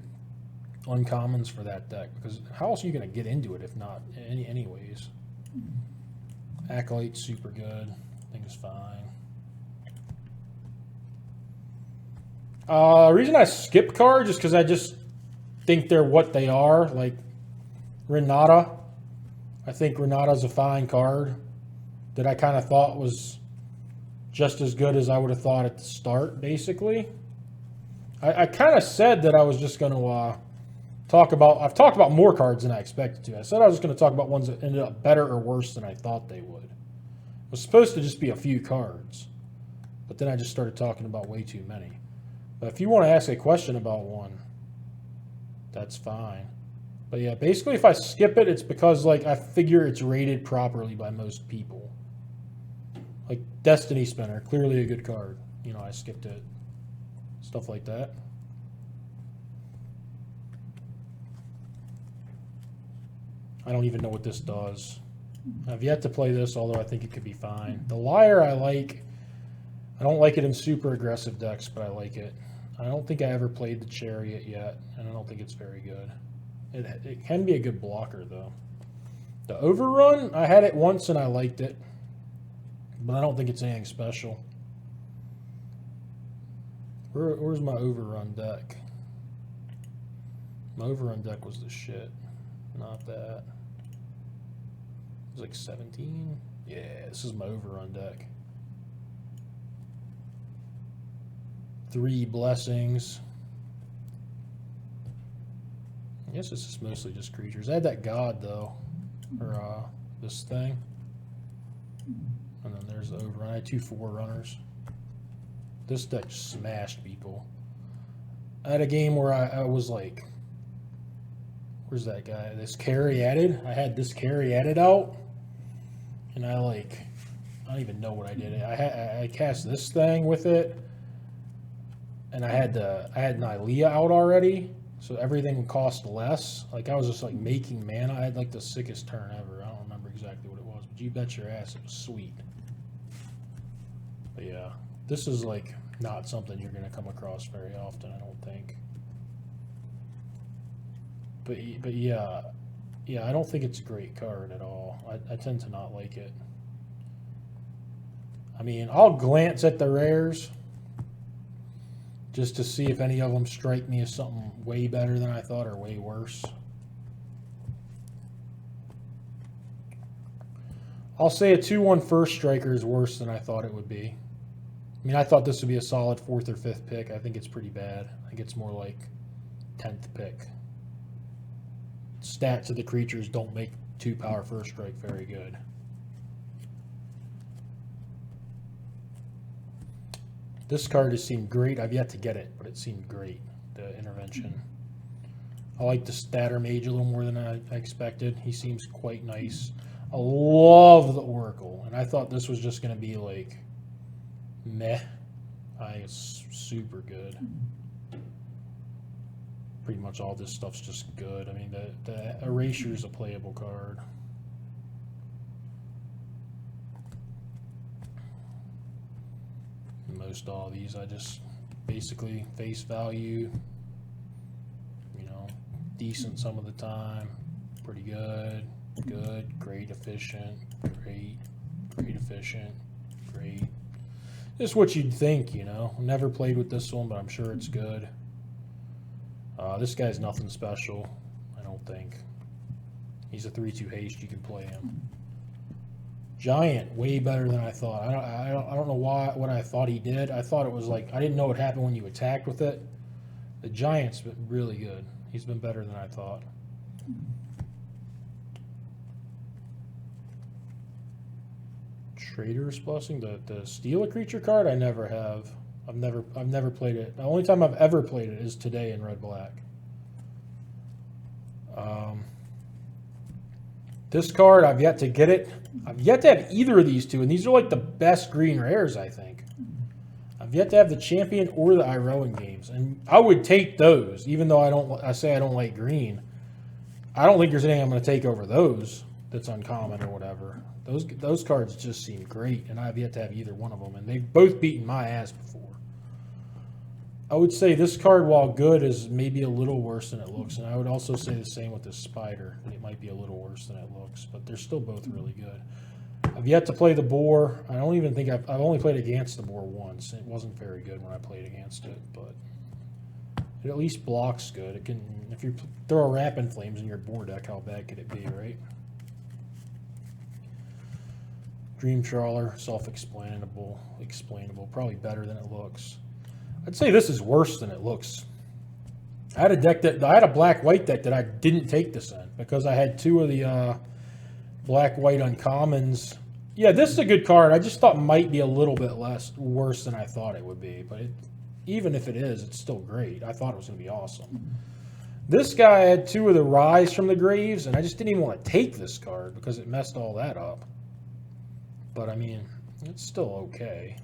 uncommons for that deck, because how else are you going to get into it if not anyways? Acolyte's super good. I think it's fine. Reason I skip cards is because I just think they're what they are. Like Renata. I think Renata's a fine card that I kind of thought was just as good as I would have thought at the start, basically. I kind of said that I was just going to talk about... I've talked about more cards than I expected to. I said I was just going to talk about ones that ended up better or worse than I thought they would. It was supposed to just be a few cards. But then I just started talking about way too many. But if you want to ask a question about one, that's fine. But yeah, basically if I skip it, it's because like I figure it's rated properly by most people. Like Destiny Spinner, clearly a good card. You know, I skipped it. Stuff like that. I don't even know what this does. I've yet to play this, although I think it could be fine. The Liar I like. I don't like it in super aggressive decks, but I like it. I don't think I ever played the Chariot yet, and I don't think it's very good. It can be a good blocker, though. The Overrun, I had it once and I liked it, but I don't think it's anything special. Where's my Overrun deck? My Overrun deck was the shit. Not that. It was like 17? Yeah, this is my Overrun deck. 3 blessings. I guess this is mostly just creatures. I had that god though, or this thing, and then there's the Overrun. I had 2 Forerunners. This deck smashed people. I had a game where I was like, where's that guy? This carry added. I had this carry added out, and I don't even know what I did. I cast this thing with it. And I had Nylea out already, so everything cost less. Like I was just like making mana. I had like the sickest turn ever. I don't remember exactly what it was, but you bet your ass it was sweet. But yeah, this is like not something you're gonna come across very often, I don't think. But yeah, I don't think it's a great card at all. I tend to not like it. I mean, I'll glance at the rares just to see if any of them strike me as something way better than I thought or way worse. I'll say a 2/1 first striker is worse than I thought it would be. I mean, I thought this would be a solid 4th or 5th pick. I think it's pretty bad. I think it's more like 10th pick. Stats of the creatures don't make 2-power first strike very good. This card has seemed great. I've yet to get it, but it seemed great, the intervention. I like the Statter Mage a little more than I expected. He seems quite nice. I love the Oracle, and I thought this was just going to be like meh. I think it's super good. Pretty much all this stuff's just good. I mean, the Erasure is a playable card. Most all these I just basically face value, you know, decent some of the time, pretty good, good, great, efficient, great, great, efficient, great. Just what you'd think, you know. Never played with this one, but I'm sure it's good. This guy's nothing special, I don't think. He's a 3/2 haste. You can play him. Giant, way better than I thought. I don't know what I thought he did. I thought it was like I didn't know what happened when you attacked with it. The Giant's been really good. He's been better than I thought. Trader's Blessing, the steal a creature card. I never have. I've never played it. The only time I've ever played it is today in red black. This card, I've yet to get it. I've yet to have either of these two, and these are like the best green rares, I think. I've yet to have the Champion or the Iroan games, and I would take those, even though I say I don't like green. I don't think there's anything I'm going to take over those that's uncommon or whatever. Those cards just seem great, and I've yet to have either one of them, and they've both beaten my ass before. I would say this card, while good, is maybe a little worse than it looks, and I would also say the same with this Spider. It might be a little worse than it looks, but they're still both really good. I've yet to play the Boar. I don't even think I've only played against the Boar once. It wasn't very good when I played against it, but it at least blocks good. It can, if you throw a Rapid Flames in your Boar deck, how bad could it be, right? Dream Trawler, self-explainable, probably better than it looks. I'd say this is worse than it looks. I had a black-white deck that I didn't take this in because I had two of the black-white uncommons. Yeah, this is a good card. I just thought it might be a little bit worse than I thought it would be, but even if it is, it's still great. I thought it was going to be awesome. This guy had two of the Rise from the Graves, and I just didn't even want to take this card because it messed all that up. But I mean, it's still okay.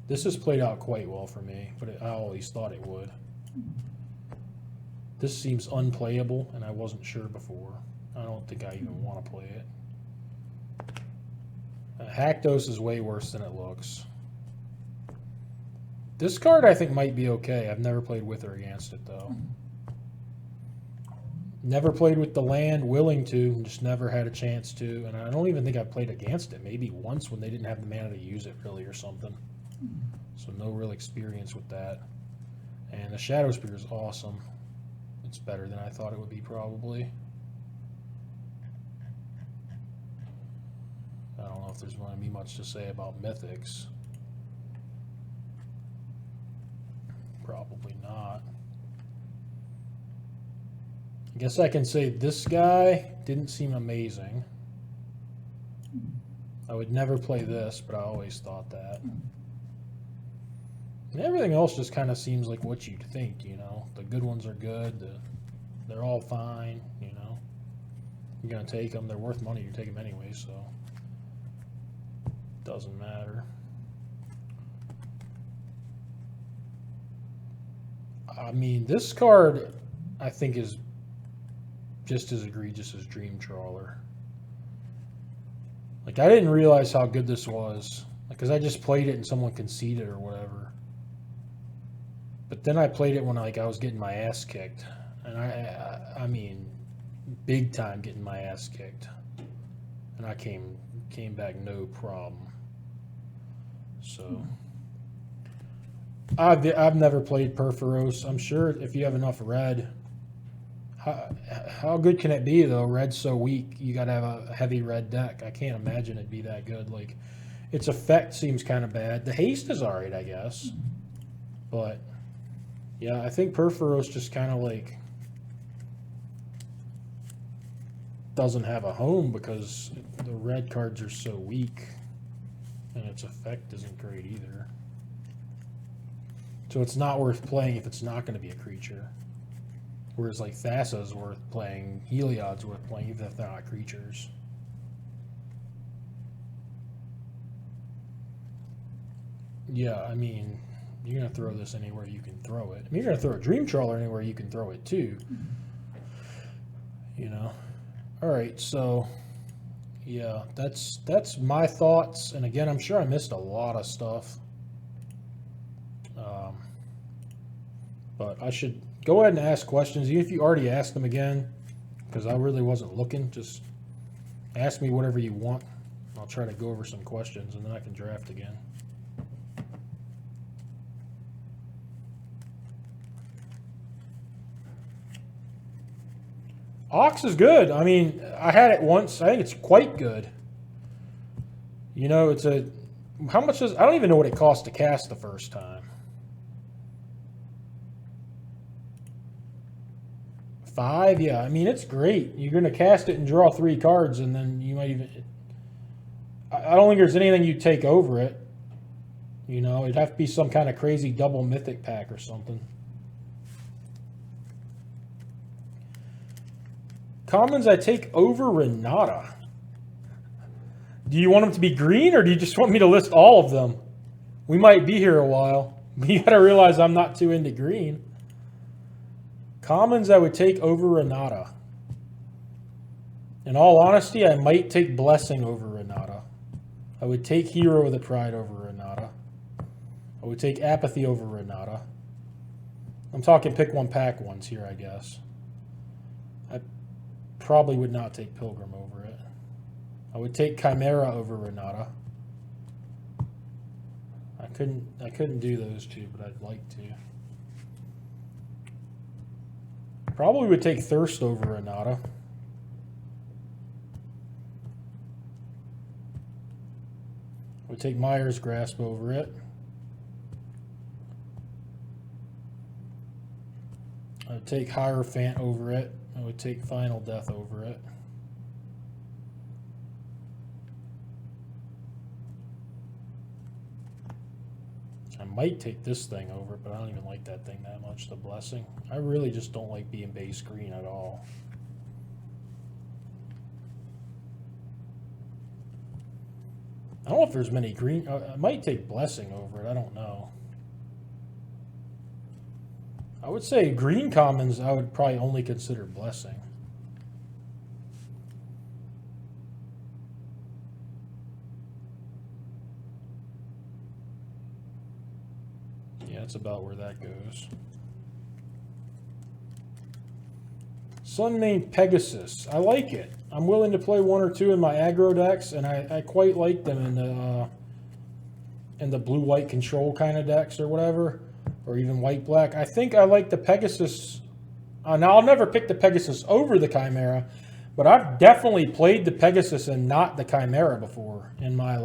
This has played out quite well for me, but I always thought it would. This seems unplayable, and I wasn't sure before. I don't think I even want to play it. Haktos is way worse than it looks. This card I think might be okay. I've never played with or against it, though. Never played with the land, willing to, just never had a chance to, and I don't even think I've played against it. Maybe once when they didn't have the mana to use it, really, or something. So no real experience with that. And the Shadow Spear is awesome. It's better than I thought it would be, probably. I don't know if there's going to be much to say about Mythics. Probably not. I guess I can say this guy didn't seem amazing. I would never play this, but I always thought that. And everything else just kind of seems like what you'd think, you know. The good ones are good. They're all fine, you know. You're going to take them. They're worth money. You take them anyway, so doesn't matter. I mean, this card, I think, is just as egregious as Dream Trawler. Like, I didn't realize how good this was, because I just played it and someone conceded or whatever. But then I played it when I was getting my ass kicked, and I mean, big time getting my ass kicked, and I came back no problem. So I've never played Perforos. I'm sure if you have enough red. How good can it be, though? Red's so weak, you got to have a heavy red deck. I can't imagine it'd be that good. Like, its effect seems kind of bad. The haste is alright, I guess. But, yeah, I think Perforos just kind of, like, doesn't have a home because the red cards are so weak. And its effect isn't great either. So it's not worth playing if it's not going to be a creature. Whereas, like, Thassa's worth playing, Heliod's worth playing, even if they're not creatures. Yeah, I mean, you're going to throw this anywhere you can throw it. I mean, you're going to throw a Dream Trawler anywhere you can throw it, too. You know? Alright, so, yeah, that's my thoughts. And again, I'm sure I missed a lot of stuff. But I should go ahead and ask questions, even if you already asked them again. because I really wasn't looking. Just ask me whatever you want. I'll try to go over some questions, and then I can draft again. Ox is good. I mean, I had it once. I think it's quite good. You know, it's a... How much is... I don't even know what it costs to cast the first time. 5? Yeah, I mean, it's great. You're going to cast it and draw 3 cards, and then you might even... I don't think there's anything you take over it. You know, it'd have to be some kind of crazy double mythic pack or something. Commons I take over Renata. Do you want them to be green, or do you just want me to list all of them? We might be here a while. You gotta realize I'm not too into green. Commons I would take over Renata. In all honesty, I might take Blessing over Renata. I would take Hero of the Pride over Renata. I would take Apathy over Renata. I'm talking pick one, pack ones here, I guess. I probably would not take Pilgrim over it. I would take Chimera over Renata. I couldn't do those two, but I'd like to. Probably would take Thirst over Renata. Would take Myers Grasp over it. I would take Hierophant over it. I would take Final Death over it. I might take this thing over it, but I don't even like that thing that much, the Blessing. I really just don't like being base green at all. I don't know if there's many green. I might take Blessing over it. I don't know. I would say green commons, I would probably only consider Blessing. Yeah, that's about where that goes. Sun named Pegasus. I like it. I'm willing to play 1 or 2 in my aggro decks, and I quite like them in the blue-white control kind of decks or whatever, or even white-black. I think I like the Pegasus. Now, I'll never pick the Pegasus over the Chimera, but I've definitely played the Pegasus and not the Chimera before in my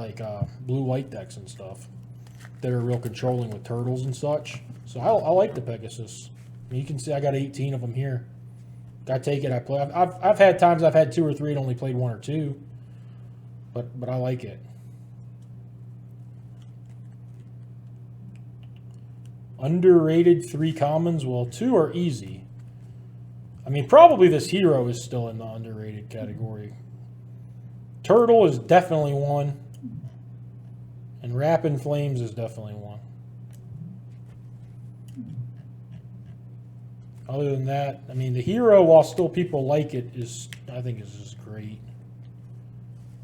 blue-white decks and stuff that are real controlling with turtles and such. So I like the Pegasus. I mean, you can see I got 18 of them here. I take it. I play. I've had times I've had 2 or 3 and only played 1 or 2, but I like it. Underrated 3 commons. Well, 2 are easy. I mean, probably this Hero is still in the underrated category. Turtle is definitely 1, and Rapping Flames is definitely 1. Other than that, I mean, the Hero, while still people like it, I think is just great.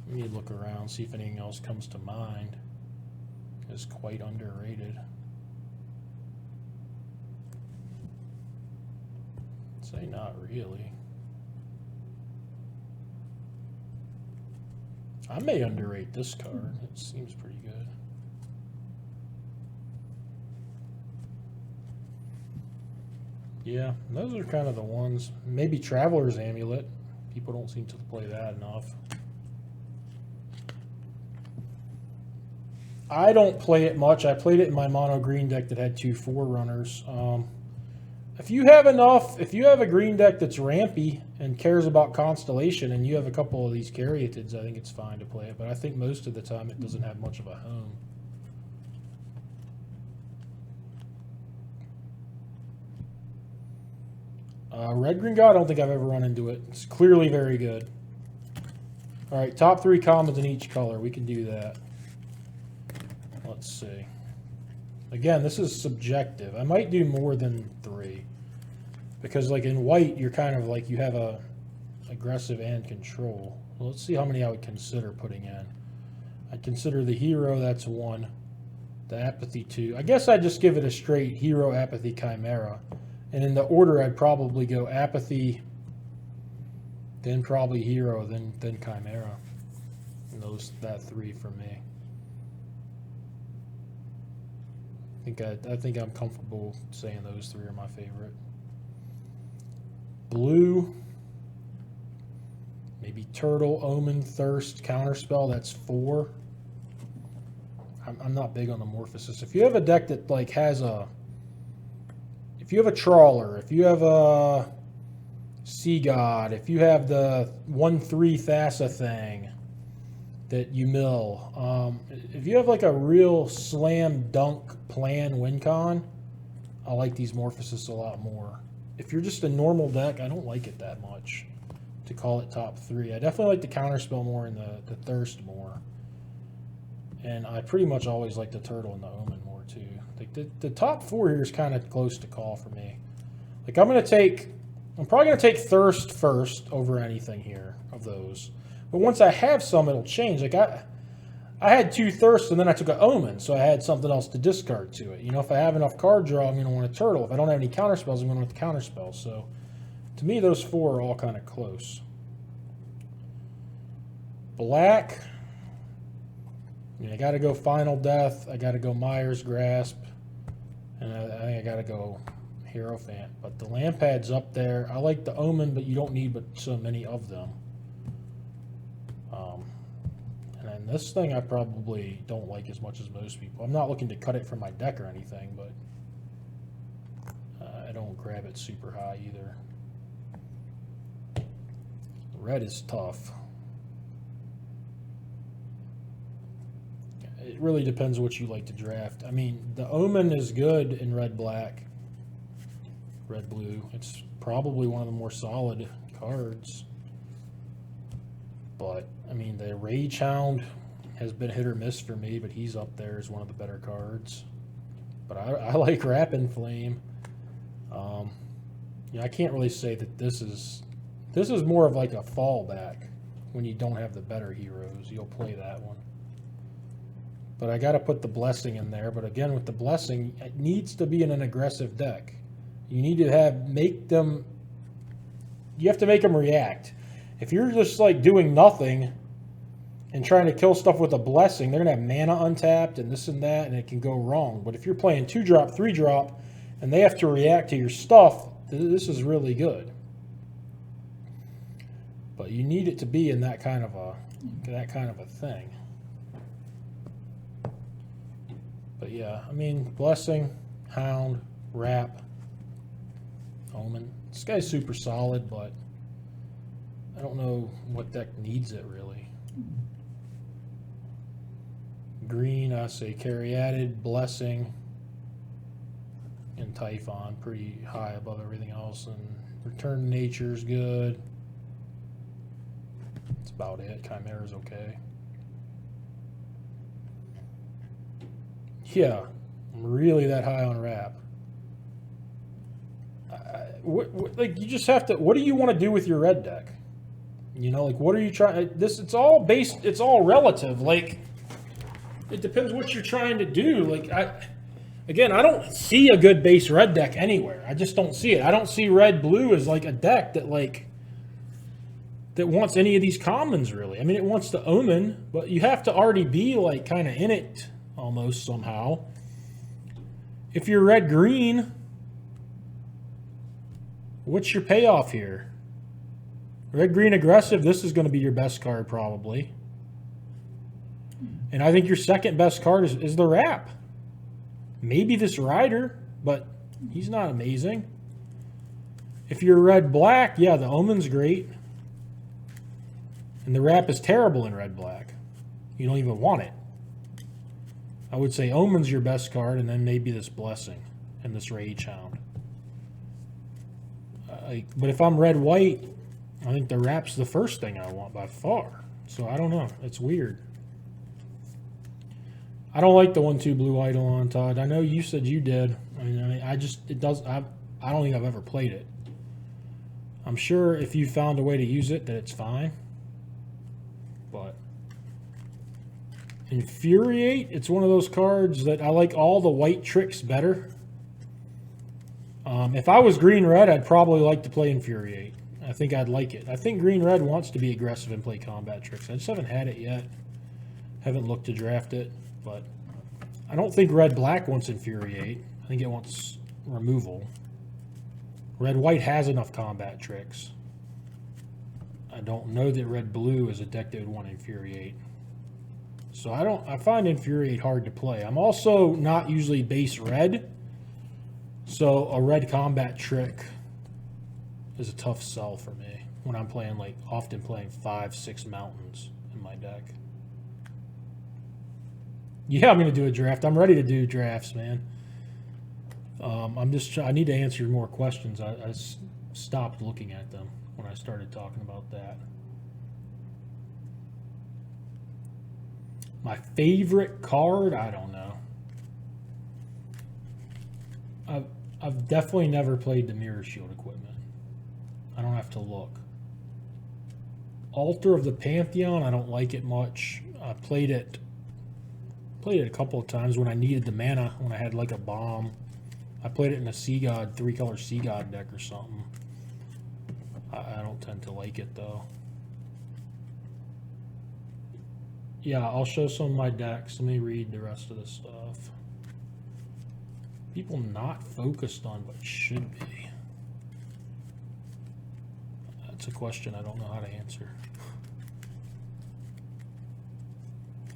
Let me look around, see if anything else comes to mind. It's quite underrated. I'd say not really. I may underrate this card. It seems pretty good. Yeah, those are kind of the ones. Maybe Traveler's Amulet. People don't seem to play that enough. I don't play it much. I played it in my mono green deck that had 2 4-runners. If you have a green deck that's rampy and cares about Constellation, and you have a couple of these Caryatids, I think it's fine to play it. But I think most of the time it doesn't have much of a home. Red Green God, I don't think I've ever run into it. It's clearly very good. All right, top 3 commons in each color. We can do that. Let's see. Again, this is subjective. I might do more than 3. Because like in white, you're kind of like you have a aggressive and control. Well, let's see how many I would consider putting in. I'd consider the Hero, that's 1. The Apathy, 2. I guess I'd just give it a straight Hero, Apathy, Chimera. And in the order, I'd probably go Apathy, then probably Hero, then Chimera. And that 3 for me. I think I'm comfortable saying those 3 are my favorite. Blue, maybe Turtle, Omen, Thirst, Counterspell. That's 4. I'm not big on the Morphosis. If you have a deck that like has if you have a Trawler, if you have a Sea God, if you have the 1/3 Thassa thing that you mill, if you have like a real slam dunk plan win con, I like these Morphosis a lot more. If you're just a normal deck, I don't like it that much to call it top 3. I definitely like the Counterspell more and the Thirst more. And I pretty much always like the Turtle and the Omen more too. Like the top 4 here is kind of close to call for me. Like I'm probably gonna take Thirst first over anything here of those. But once I have some, it'll change. Like I had 2 Thirsts and then I took an Omen, so I had something else to discard to it. You know, if I have enough card draw, I'm gonna want a Turtle. If I don't have any counterspells, I'm gonna want the counterspell. So to me, those 4 are all kind of close. Black. I mean, I got to go Final Death. I got to go Myers Grasp. And I think I got to go Hierophant. But the Lampad's up there. I like the Omen, but you don't need but so many of them. And then this thing I probably don't like as much as most people. I'm not looking to cut it from my deck or anything, but I don't grab it super high either. Red is tough. It really depends what you like to draft. I mean, the Omen is good in red-black, red-blue. It's probably one of the more solid cards. But, I mean, the Rage Hound has been hit or miss for me, but he's up there as one of the better cards. But I like Rapid Flame. Yeah, I can't really say that this is more of like a fallback when you don't have the better heroes. You'll play that one. But I got to put the Blessing in there. But again, with the Blessing, it needs to be in an aggressive deck. You need to you have to make them react. If you're just like doing nothing and trying to kill stuff with a Blessing, they're going to have mana untapped and this and that, and it can go wrong. But if you're playing 2-drop, 3-drop, and they have to react to your stuff, this is really good. But you need it to be in that kind of a thing. But yeah, I mean, Blessing, Hound, Wrap, Omen. This guy's super solid, but I don't know what deck needs it really. Green, I say Caryatid, Blessing, and Typhon, pretty high above everything else. And Return to Nature's good. That's about it. Chimera's okay. Yeah, I'm really that high on Wrap. Like, you just have to. What do you want to do with your red deck? You know, like, what are you trying? It's all based. It's all relative. Like, it depends what you're trying to do. Like, again, I don't see a good base red deck anywhere. I just don't see it. I don't see red blue as like a deck that wants any of these commons really. I mean, it wants the Omen, but you have to already be like kind of in it almost somehow. If you're red green, what's your payoff here? Red green aggressive, this is going to be your best card probably. And I think your second best card is the Wrap. Maybe this Rider, but he's not amazing. If you're red-black, yeah, the Omen's great. And the Wrap is terrible in red-black. You don't even want it. I would say Omen's your best card, and then maybe this Blessing and this Rage Hound. But if I'm red-white, I think the Wrap's the first thing I want by far. So I don't know. It's weird. I don't like the 1/2 blue Eidolon, Todd. I know you said you did. I don't think I've ever played it. I'm sure if you found a way to use it that it's fine. But Infuriate, it's one of those cards that I like all the white tricks better. If I was green-red, I'd probably like to play Infuriate. I think I'd like it. I think green-red wants to be aggressive and play combat tricks. I just haven't had it yet. Haven't looked to draft it, but I don't think red-black wants Infuriate. I think it wants removal. Red-white has enough combat tricks. I don't know that red-blue is a deck that would want Infuriate. So I find Infuriate hard to play. I'm also not usually base red, so a red combat trick is a tough sell for me when I'm playing, like, often playing 5-6 mountains in my deck. Yeah, I'm going to do a draft. I'm ready to do drafts, man. I need to answer more questions. I stopped looking at them when I started talking about that. My favorite card? I don't know. I've definitely never played the Mirror Shield equipment. I don't have to look. Altar of the Pantheon, I don't like it much. I played it a couple of times when I needed the mana, when I had like a bomb. I played it in a Sea God, 3-color Sea God deck or something. I don't tend to like it though. Yeah, I'll show some of my decks. Let me read the rest of this stuff. People not focused on what should be. That's a question I don't know how to answer.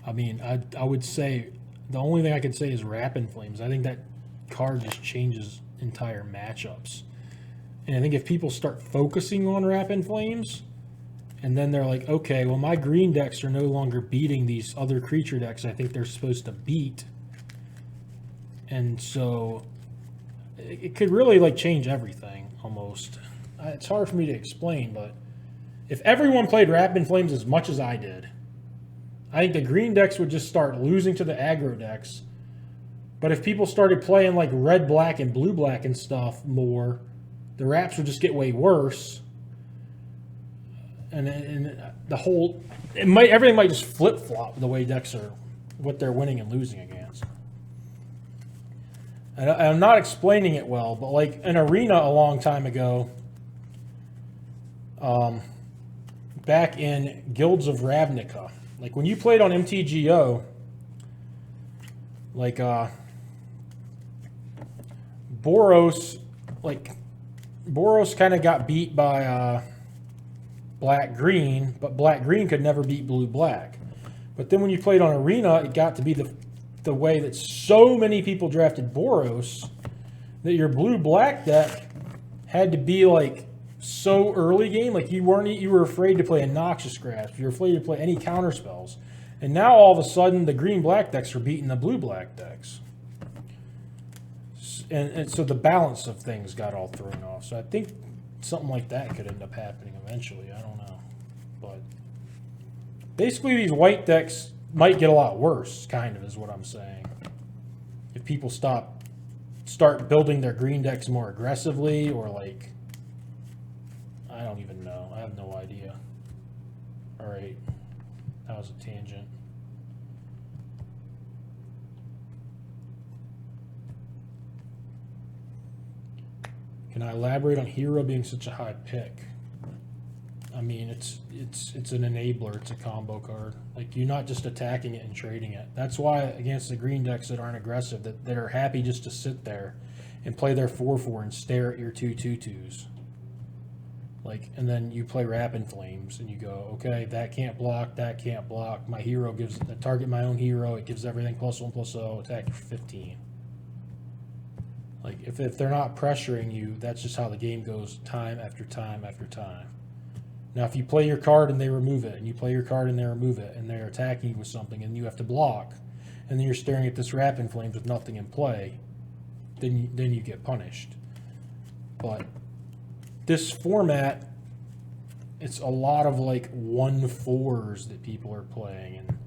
I mean, I would say, the only thing I could say is Rapid Flames. I think that card just changes entire matchups. And I think if people start focusing on Rapid Flames, and then they're like, okay, well, my green decks are no longer beating these other creature decks I think they're supposed to beat. And so it could really, like, change everything almost. It's hard for me to explain, but if everyone played Rapid Flames as much as I did, I think the green decks would just start losing to the aggro decks. But if people started playing like red-black and blue-black and stuff more, the Raps would just get way worse. And the whole, everything might just flip-flop the way decks are, what they're winning and losing against. And I'm not explaining it well, but like in Arena a long time ago, back in Guilds of Ravnica, like when you played on MTGO, like Boros kind of got beat by black-green, but black-green could never beat blue-black. But then when you played on Arena, it got to be the way that so many people drafted Boros that your blue-black deck had to be like so early game, like you were afraid to play a Noxious Grasp, you were afraid to play any counter spells. And now all of a sudden the green-black decks are beating the blue-black decks. And so the balance of things got all thrown off. So I think something like that could end up happening eventually. I don't know. But basically these white decks might get a lot worse, kind of, is what I'm saying. If people start building their green decks more aggressively, or like, I don't even know. I have no idea. All right. That was a tangent. Can I elaborate on Hero being such a high pick? I mean, it's an enabler. It's a combo card. Like, you're not just attacking it and trading it. That's why against the green decks that aren't aggressive, that are happy just to sit there and play their 4/4 and stare at your 2/2/2s. Like, and then you play Rapid Flames and you go, okay, that can't block, that can't block. My hero gives the target my own hero. It gives everything +1/+0. Attack for 15. Like, if they're not pressuring you, that's just how the game goes time after time after time. Now, if you play your card and they remove it, and you play your card and they remove it, and they're attacking you with something, and you have to block, and then you're staring at this Rapid Flames with nothing in play, then you get punished. But this format, it's a lot of like 1/4s that people are playing, and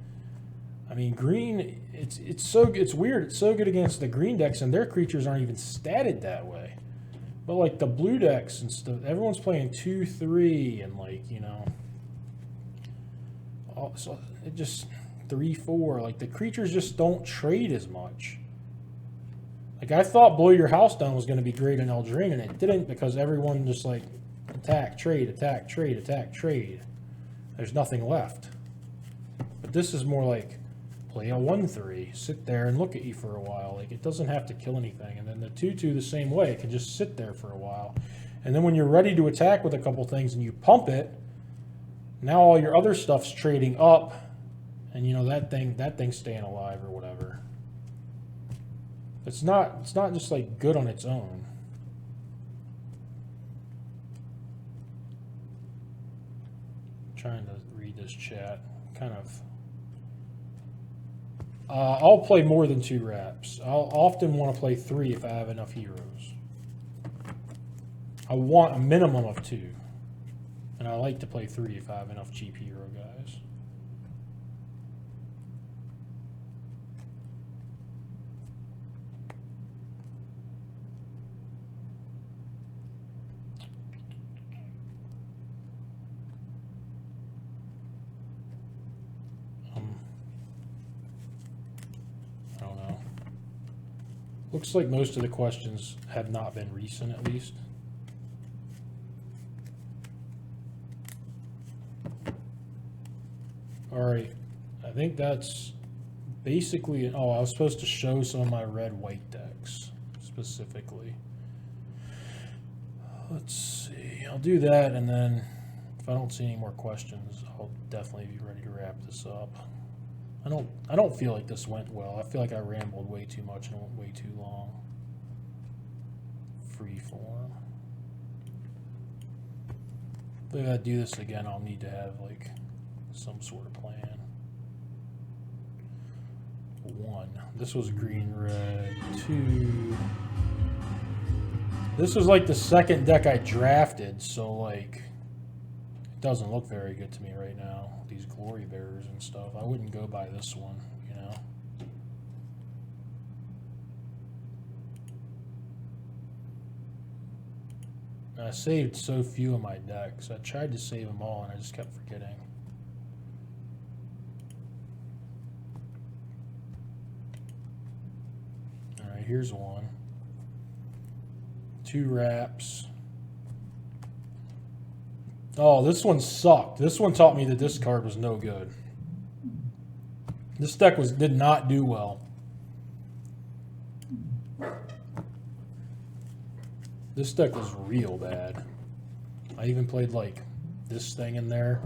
I mean, green, it's weird. It's so good against the green decks, and their creatures aren't even statted that way. But like the blue decks and stuff, everyone's playing 2/3 and like, you know, so it just 3/4. Like the creatures just don't trade as much. Like I thought Blow Your House Down was going to be great in Eldraine, and it didn't, because everyone just like attack, trade, attack, trade, attack, trade. There's nothing left. But this is more like play a 1-3, sit there and look at you for a while. Like, it doesn't have to kill anything. And then the 2-2 the same way, it can just sit there for a while. And then when you're ready to attack with a couple things and you pump it, now all your other stuff's trading up, and you know that thing's staying alive or whatever. It's not just like good on its own. I'm trying to read this chat. Kind of. I'll play more than 2 wraps. I'll often want to play 3 if I have enough heroes. I want a minimum of 2. And I like to play 3 if I have enough cheap hero guys. I don't know. Looks like most of the questions have not been recent, at least. All right, I think that's basically it. Oh, I was supposed to show some of my red-white decks specifically. Let's see, I'll do that, and then if I don't see any more questions, I'll definitely be ready to wrap this up. I don't feel like this went well. I feel like I rambled way too much and went way too long. Freeform. If I do this again, I'll need to have like some sort of plan. 1. This was green, red. 2. This was like the second deck I drafted, so like it doesn't look very good to me right now. These glory bearers and stuff. I wouldn't go by this one, you know. And I saved so few of my decks. I tried to save them all and I just kept forgetting. Here's one. 2 wraps. Oh, this one sucked. This one taught me that this card was no good. This deck did not do well. This deck was real bad. I even played like this thing in there.